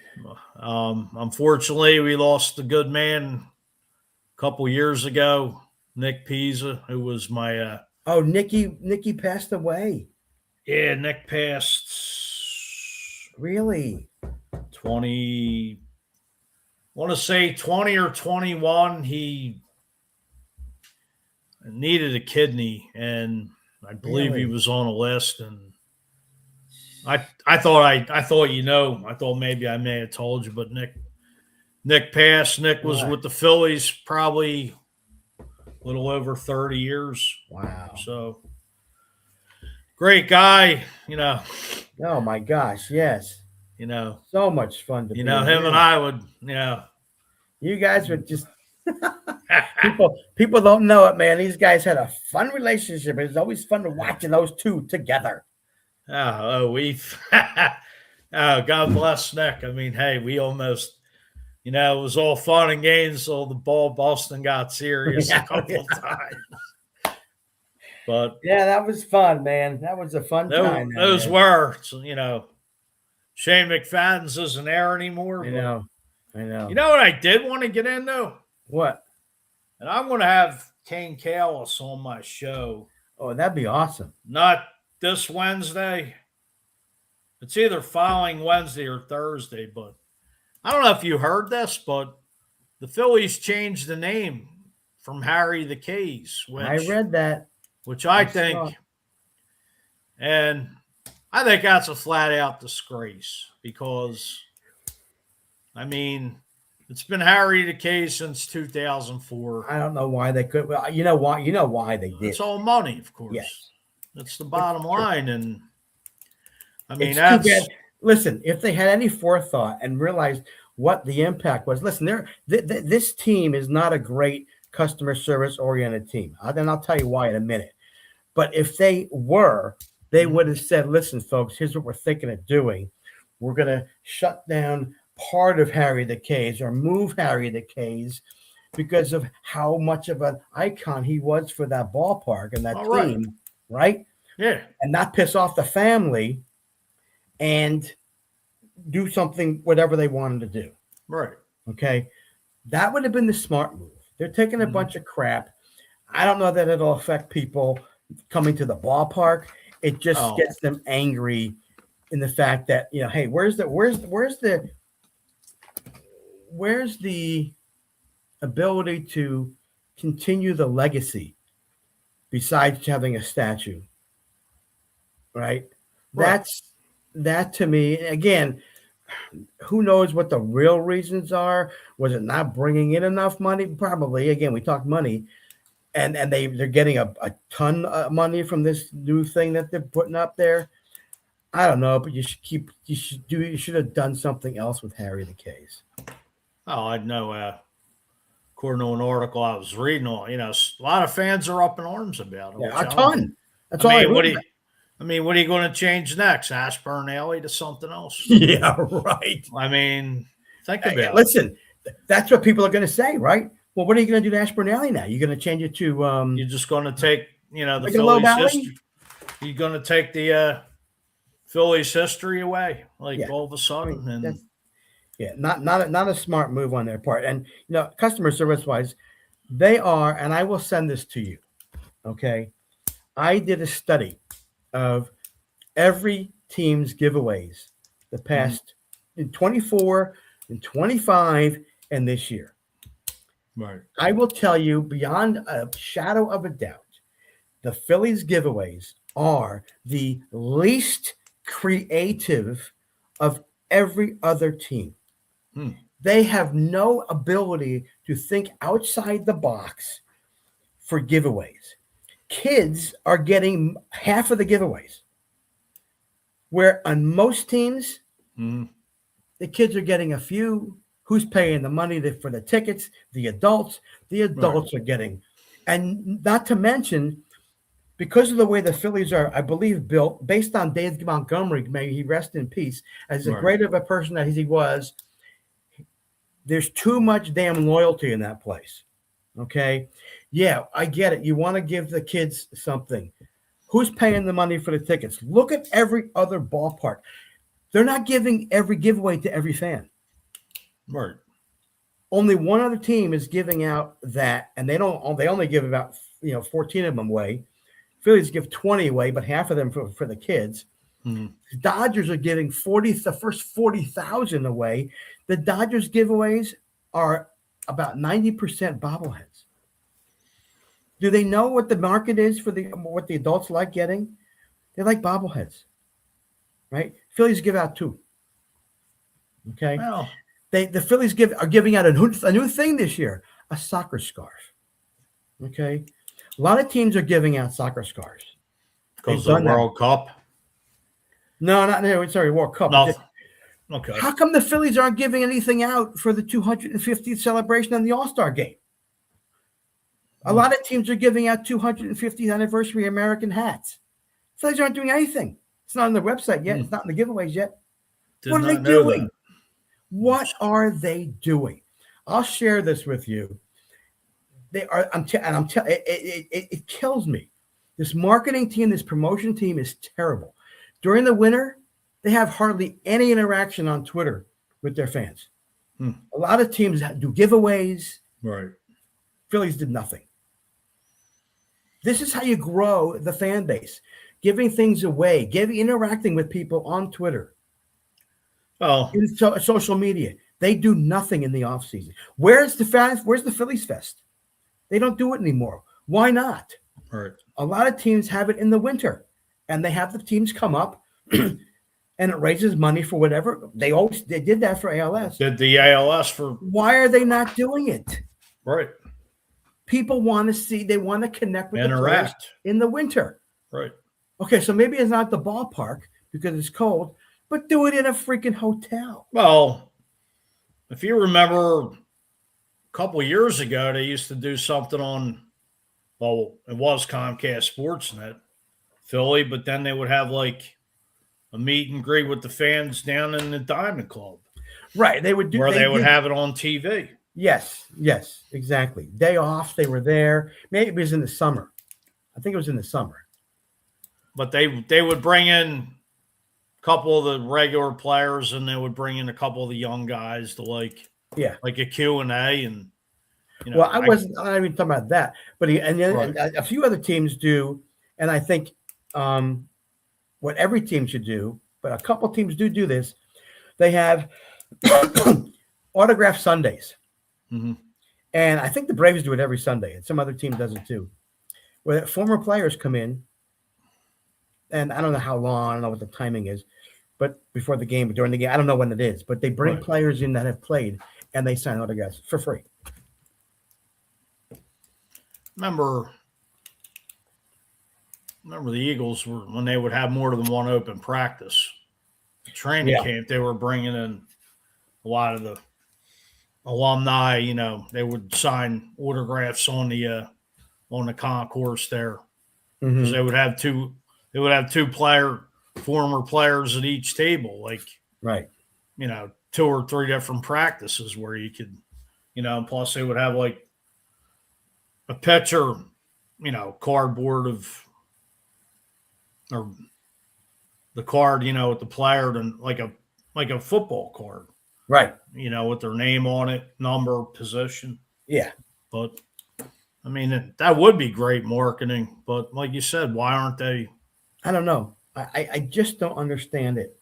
Unfortunately, we lost a good man a couple years ago, Nick Pisa, who was my. Oh, Nikki passed away. Yeah, Nick passed. Really? 20. I want to say 20 or 21. He needed a kidney, and I believe he was on a list. And I thought I thought maybe I may have told you, but Nick passed. Nick was with the Phillies probably a little over 30 years. Wow. So great guy, Oh my gosh, yes. So much fun to be him and I would, You guys would just people don't know it, man. These guys had a fun relationship. It's always fun to watching those two together. God bless Nick. I mean, hey, we almost, it was all fun and games till the ball Boston got serious a couple times. But yeah, that was fun, man. That was a fun time. Those were, Shane McFadden's isn't there anymore. I know. You know what I did want to get into? What? And I'm going to have Kane Kalis on my show. Oh, that'd be awesome. Not this Wednesday. It's either following Wednesday or Thursday, but I don't know if you heard this, but the Phillies changed the name from Harry the K's. I read that. Which I think, and I think that's a flat out disgrace because, I mean, it's been Harry the K since 2004. I don't know why they could. Well, you know why? You know why they did. It's all money, of course. Yes. That's the bottom line. And I mean, it's too bad. Listen, if they had any forethought and realized what the impact was, listen, this team is not a great customer service oriented team. Then I'll tell you why in a minute. But if they were, they would have said, listen, folks, here's what we're thinking of doing. We're going to shut down part of Harry the K's or move Harry the K's because of how much of an icon he was for that ballpark and that team, right? Yeah. And not piss off the family and do something, whatever they wanted to do. Right. Okay. That would have been the smart move. They're taking a bunch of crap. I don't know that it'll affect people coming to the ballpark. It just gets them angry in the fact that, hey, where's the ability to continue the legacy besides having a statue, right? That to me, again, who knows what the real reasons are? Was it not bringing in enough money? Probably. Again, we talk money, and they're getting a ton of money from this new thing that they're putting up there. I don't know, but you should have done something else with Harry the K's. Oh, I know. According to an article I was reading on, a lot of fans are up in arms about it. Yeah, a ton. That's all. What are you going to change next? Ashburn Alley to something else? Yeah, right. I mean, think about it. Listen, that's what people are going to say, right? Well, what are you going to do to Ashburn Alley now? You're going to change it to you're just going to take, the like Phillies history. You're going to take the Phillies history away, all of a sudden. Not a smart move on their part. And customer service wise, they are, and I will send this to you. Okay, I did a study of every team's giveaways the past in 24 and 25 and this year. Right. I will tell you beyond a shadow of a doubt, the Phillies giveaways are the least creative of every other team. They have no ability to think outside the box for giveaways. Kids are getting half of the giveaways, where on most teams, The kids are getting a few. Who's paying the money for the tickets? The adults. The adults are getting, and not to mention, because of the way the Phillies are, I believe, built, based on Dave Montgomery, may he rest in peace, as great of a person as he was, there's too much damn loyalty in that place. Okay? Yeah, I get it. You want to give the kids something. Who's paying the money for the tickets? Look at every other ballpark. They're not giving every giveaway to every fan. Right. Only one other team is giving out that, and they only give about 14 of them away. Phillies give 20 away, but half of them for the kids. Mm-hmm. Dodgers are giving the first 40,000 away. The Dodgers giveaways are about 90% bobbleheads. Do they know what the market is for what the adults like getting? They like bobbleheads, right? Phillies give out 2. Okay. Well, the Phillies are giving out a new thing this year, a soccer scarf. Okay. A lot of teams are giving out soccer scarves. Because of the World Cup? No, not there. Sorry, World Cup. No. Okay. How come the Phillies aren't giving anything out for the 250th celebration and the All-Star game? A lot of teams are giving out 250th anniversary American hats. Phillies aren't doing anything. It's not on the website yet. It's not in the giveaways yet. What are they doing? What are they doing? I'll share this with you. They are. It kills me. This marketing team, this promotion team is terrible. During the winter, they have hardly any interaction on Twitter with their fans. A lot of teams do giveaways. Right. Phillies did nothing. This is how you grow the fan base, giving things away, interacting with people on Twitter. Oh, in social media. They do nothing in the offseason. Where's the Phillies Fest? They don't do it anymore. Why not? Right. A lot of teams have it in the winter, and they have the teams come up, and it raises money for whatever. They did that for ALS. Did the ALS for? Why are they not doing it? Right. People want to see. They want to connect with the players in the winter. Right. Okay, so maybe it's not the ballpark because it's cold, but do it in a freaking hotel. Well, if you remember a couple of years ago, they used to do something on, well, it was Comcast Sportsnet, Philly, but then they would have like a meet and greet with the fans down in the Diamond Club. Right. They would do where they would have it on TV. Yes, exactly. Day off, they were there. Maybe it was in the summer. I think it was in the summer. But they would bring in a couple of the regular players, and they would bring in a couple of the young guys to like a Q&A. And well, I'm not even talking about that, but and a few other teams do, and I think what every team should do, but a couple of teams do this. They have autograph Sundays. Mm-hmm. And I think the Braves do it every Sunday, and some other team does it too, where former players come in, and I don't know how long, I don't know what the timing is, but before the game, but during the game, I don't know when it is, but they bring players in that have played, and they sign autographs for free. Remember the Eagles when they would have more than one open practice. Training camp, they were bringing in a lot of the alumni, they would sign autographs on the concourse there, because they would have two former players at each table, like 2 or 3 different practices where you could, plus they would have like a picture, cardboard or the card, with the player, and like a football card. Right. With their name on it, number, position. Yeah. But, I mean, that would be great marketing. But like you said, why aren't they? I don't know. I just don't understand it.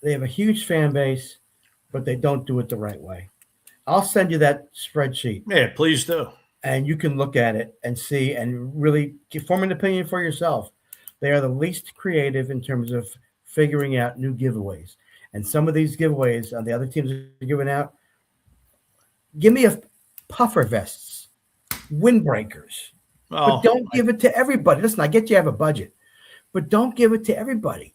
They have a huge fan base, but they don't do it the right way. I'll send you that spreadsheet. Yeah, please do. And you can look at it and see and really form an opinion for yourself. They are the least creative in terms of figuring out new giveaways. And some of these giveaways on the other teams are giving out, give me a puffer vests, windbreakers. But don't give it to everybody. Listen, I get you have a budget, but don't give it to everybody.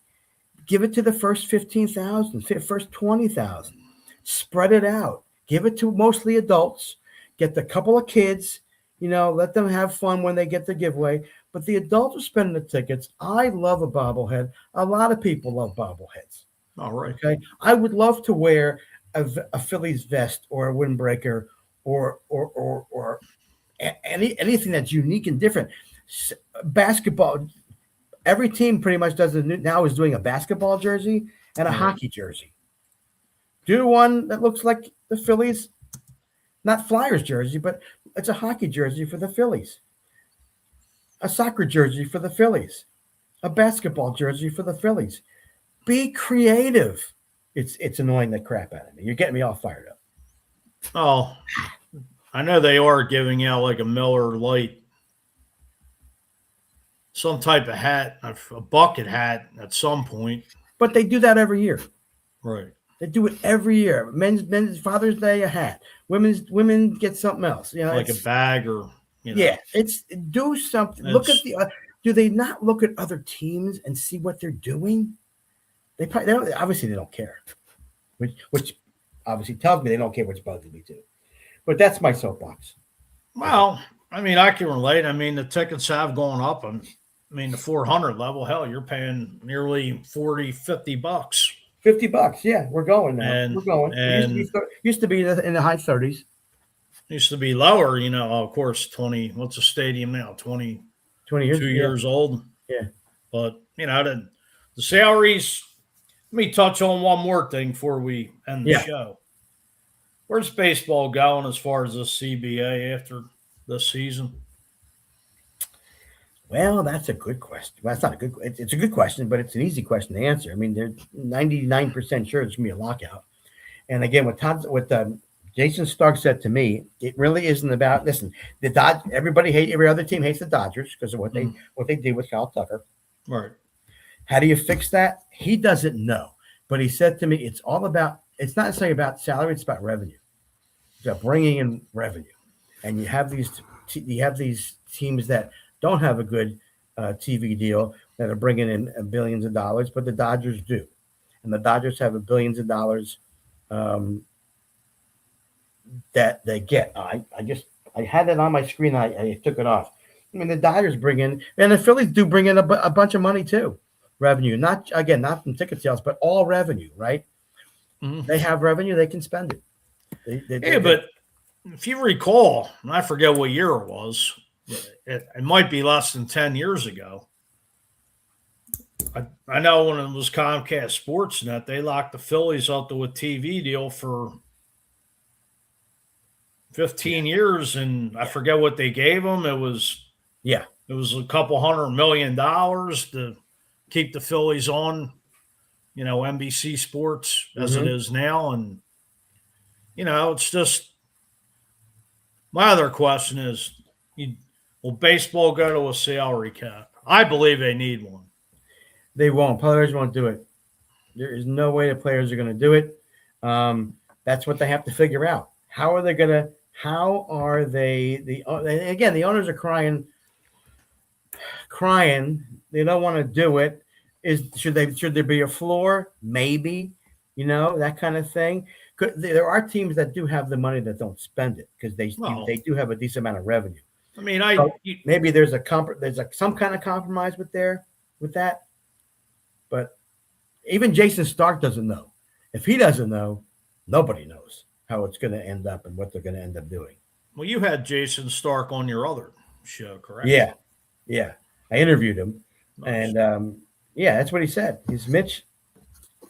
Give it to the first 15,000, first 20,000. Spread it out. Give it to mostly adults. Get the couple of kids, let them have fun when they get the giveaway. But the adults are spending the tickets. I love a bobblehead. A lot of people love bobbleheads. All right. Okay. I would love to wear a Phillies vest or a windbreaker or anything that's unique and different. Basketball. Every team pretty much now is doing a basketball jersey and a hockey jersey. Do one that looks like the Phillies, not Flyers jersey, but it's a hockey jersey for the Phillies, a soccer jersey for the Phillies, a basketball jersey for the Phillies. Be creative. It's annoying the crap out of me. You're getting me all fired up. Oh, I know they are giving out like a Miller Lite, some type of hat, a bucket hat at some point. But they do that every year. Right. They do it every year. Men's Father's Day, a hat. Women get something else. Like a bag or Yeah, it's do something. Look at do they not look at other teams and see what they're doing? They don't, obviously they don't care, which obviously tells me they don't care, which bugs me too. But that's my soapbox. Well, I mean, I can relate. I mean, the tickets have gone up. I mean, the 400 level, hell, you're paying nearly $40, $50. $50, yeah, we're going now. And, we're going. And used to be in the high 30s. Used to be lower, of course, 20. What's the stadium now? 20 years, 2 years old. Yeah. But, the salaries. Let me touch on one more thing before we end the show. Where's baseball going as far as the CBA after this season? Well, that's a good question. Well, it's not a good. It's a good question, but it's an easy question to answer. I mean, they're 99% sure there's gonna be a lockout. And again, what Jason Stark said to me, it really isn't about. Listen, every other team hates the Dodgers because of what they did with Kyle Tucker. Right. How do you fix that? He doesn't know, but he said to me, it's not necessarily about salary; it's about revenue. It's about bringing in revenue, and you have these teams that don't have a good TV deal that are bringing in billions of dollars, but the Dodgers do, and the Dodgers have billions of dollars that they get. I had it on my screen. I took it off. I mean, the Dodgers bring in, and the Phillies do bring in a bunch of money too. Revenue, not from ticket sales, but all revenue, right? Mm-hmm. They have revenue, they can spend it. But if you recall, and I forget what year it was, it might be less than 10 years ago. I know when it was Comcast Sportsnet, they locked the Phillies up to a TV deal for 15 years, and I forget what they gave them. It was a couple $100 million to keep the Phillies on, NBC Sports as it is now. And, it's just my other question is, will baseball go to a salary cap? I believe they need one. They won't. Players won't do it. There is no way the players are going to do it. That's what they have to figure out. How are they? Again, the owners are crying. They don't want to do it. Should there be a floor? Maybe, that kind of thing. There are teams that do have the money that don't spend it because they do have a decent amount of revenue. I mean, maybe there's some kind of compromise with that, but even Jason Stark doesn't know. If he doesn't know, nobody knows how it's going to end up and what they're going to end up doing. Well, you had Jason Stark on your other show, correct? Yeah. I interviewed him, and that's what he said. He's Mitch.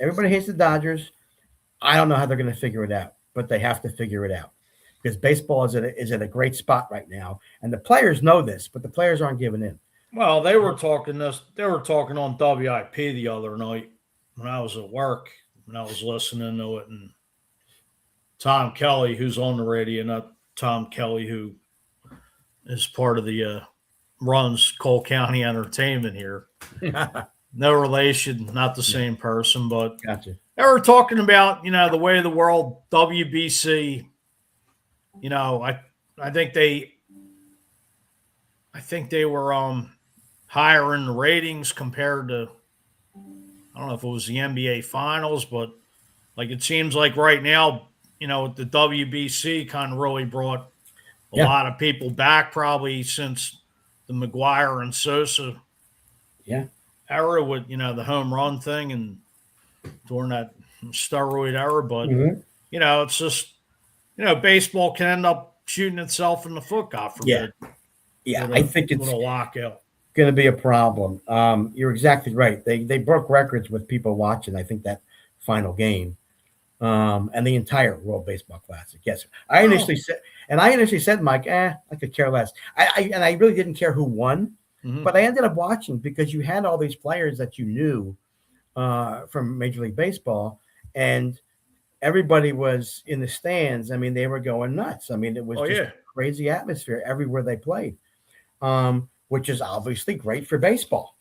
Everybody hates the Dodgers. I don't know how they're going to figure it out, but they have to figure it out because baseball is at a great spot right now, and the players know this, but the players aren't giving in. Well, they were talking on WIP the other night when I was at work, and I was listening to it, and Tom Kelly, who's on the radio, not Tom Kelly, who is part of the runs Cole County Entertainment here. No relation, not the same person, but gotcha. They were talking about, the way of the world, WBC. I think they were higher in the ratings compared to, I don't know if it was the NBA Finals, but like it seems like right now, the WBC kind of really brought a Yeah. lot of people back, probably since the McGuire and Sosa Yeah. era with the home run thing and during that steroid era. But Mm-hmm. it's just baseball can end up shooting itself in the foot, God forbid. Yeah, with I think it's with a lockout. going to be a problem. You're exactly right. They broke records with people watching. I think that final game, and the entire World Baseball Classic. Yes, I initially said, Mike, I could care less. I really didn't care who won, but I ended up watching because you had all these players that you knew from Major League Baseball, and everybody was in the stands. I mean, they were going nuts. I mean, it was just a crazy atmosphere everywhere they played. Which is obviously great for baseball.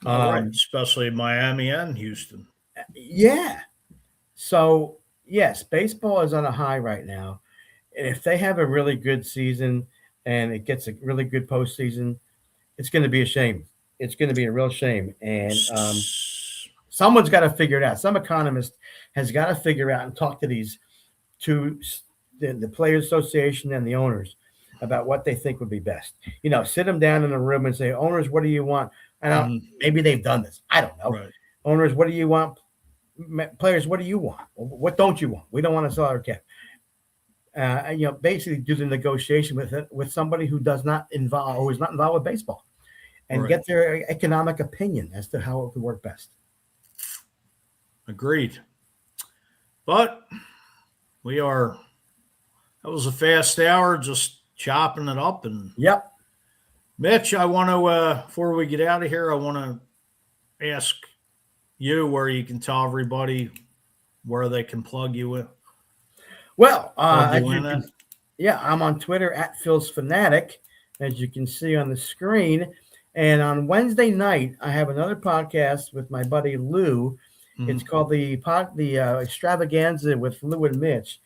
Right, especially Miami and Houston. Yeah. So, yes, baseball is on a high right now. And if they have a really good season and it gets a really good postseason, it's going to be a shame. It's going to be a real shame. And someone's got to figure it out. Some economist has got to figure out and talk to the Players Association and the owners about what they think would be best. Sit them down in a room and say, owners, what do you want? And maybe they've done this. I don't know. Right. Owners, what do you want? Players, what do you want? What don't you want? We don't want to sell our cap. Basically do the negotiation with somebody who is not involved with baseball, and get their economic opinion as to how it could work best. Agreed. But that was a fast hour, just chopping it up. And yep. Mitch, I want to, before we get out of here, I want to ask you where you can tell everybody where they can plug you in. Well, I'm on Twitter at Phil's Fanatic, as you can see on the screen. And on Wednesday night, I have another podcast with my buddy Lou. It's called the Extravaganza with Lou and Mitch.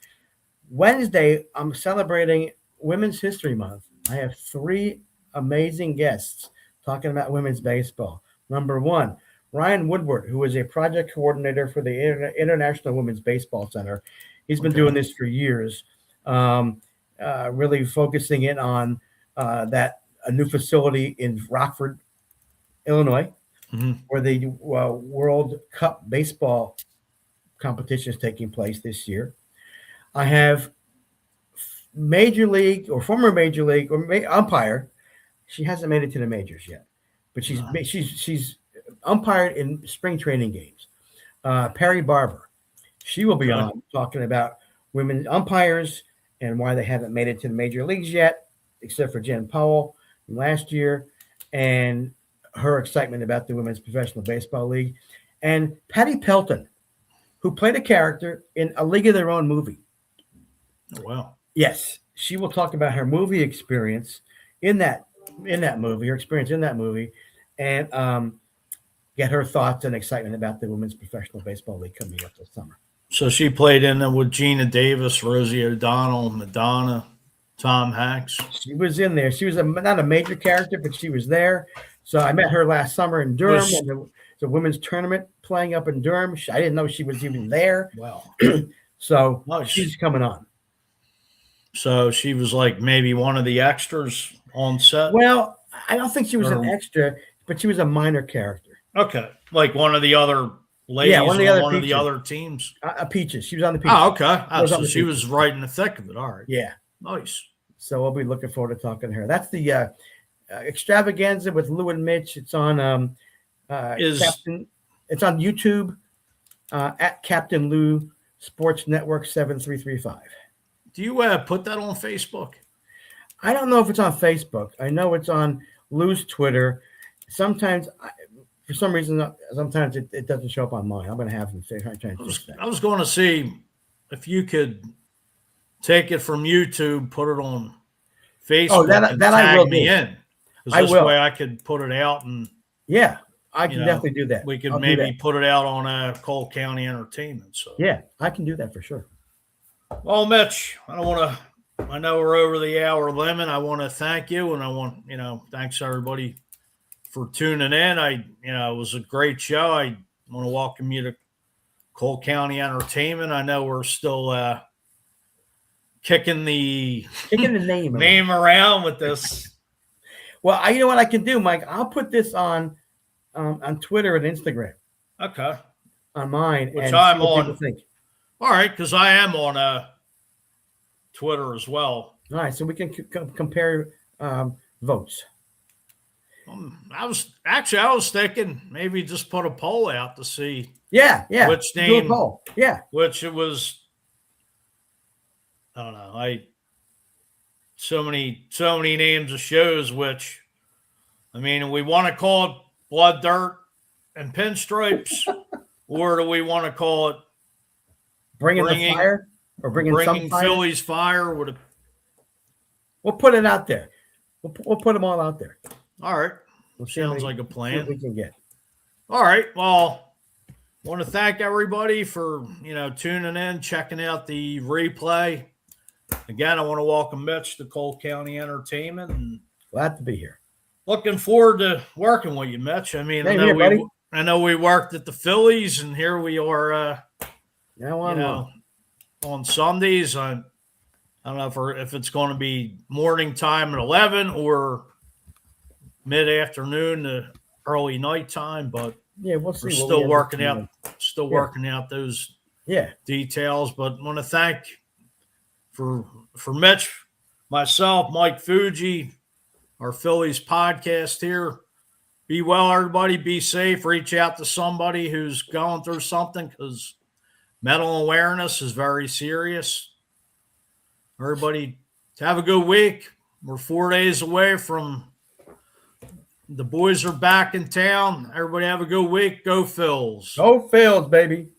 Wednesday, I'm celebrating Women's History Month. I have 3 amazing guests talking about women's baseball. Number 1, Ryan Woodward, who is a project coordinator for the International Women's Baseball Center. He's been doing this for years, really focusing in on a new facility in Rockford, Illinois, where the World Cup baseball competition is taking place this year. I have Major League or former Major League or umpire. She hasn't made it to the majors yet, but she's umpired in spring training games. Perry Barber, she will be on talking about women umpires and why they haven't made it to the major leagues yet, except for Jen Powell from last year, and her excitement about the Women's Professional Baseball League. And Patty Pelton, who played a character in A League of Their Own movie. Oh, wow. Yes, she will talk about her movie experience in that movie, her experience in that movie, and get her thoughts and excitement about the Women's Professional Baseball League coming up this summer. So she played in it with Gina Davis, Rosie O'Donnell, Madonna, Tom Hanks. She was in there. She was not a major character, but she was there. So I met her last summer in Durham. The women's tournament playing up in Durham. I didn't know she was even there. Wow. So she's coming on. So she was like maybe one of the extras on set? Well, I don't think she was an extra, but she was a minor character. Okay. Like one of the other ladies on one of the other teams? Peaches. She was on the Peaches. Oh, okay. So she was right in the thick of it. All right. Yeah. Nice. So we'll be looking forward to talking to her. That's the Extravaganza with Lou and Mitch. It's on it's on YouTube at Captain Lou Sports Network 7335. Do you put that on Facebook? I don't know if it's on Facebook. I know it's on Lou's Twitter. Sometimes, for some reason, sometimes it doesn't show up on mine. I'm going to have him try and fix that. I was going to see if you could take it from YouTube, put it on Facebook, and tag I will me do. In. This way I could put it out and I can definitely do that. We could maybe put it out on Cole County Entertainment. So yeah, I can do that for sure. Well, Mitch, I know we're over the hour limit. I want to thank you, and thanks everybody for tuning in. It was a great show. I I want to welcome you to Cole County Entertainment. I know we're still kicking the name around with this. Well, you know what I can do, Mike? I'll put this on Twitter and Instagram. Okay. On mine, which and I'm see what on. people think. All right, because I am on Twitter as well. All right, so we can compare votes. I was thinking maybe just put a poll out to see. Yeah. Which name? Do a poll. Yeah. Which it was. I don't know. So many names of shows. Which, I mean, we want to call it Blood, Dirt, and Pinstrips, or do we want to call it Bringing the Fire, or bringing some fire? Phillies Fire? We'll put it out there. We'll put them all out there. All right. Sounds like a plan. We can get. All right. Well, I want to thank everybody for, tuning in, checking out the replay. Again, I want to welcome Mitch to Cole County Entertainment. And glad to be here. Looking forward to working with you, Mitch. I mean, I know we worked at the Phillies, and here we are on Sundays. I don't know if it's going to be morning time at 11 or mid-afternoon to early nighttime, but we'll see. We're still working out those details. But I want to thank for Mitch, myself, Mike Fuji, our Phillies podcast here. Be well, everybody. Be safe. Reach out to somebody who's going through something, because mental awareness is very serious. Everybody, have a good week. We're 4 days away from the boys are back in town. Everybody have a good week. Go Phils. Go Phils, baby.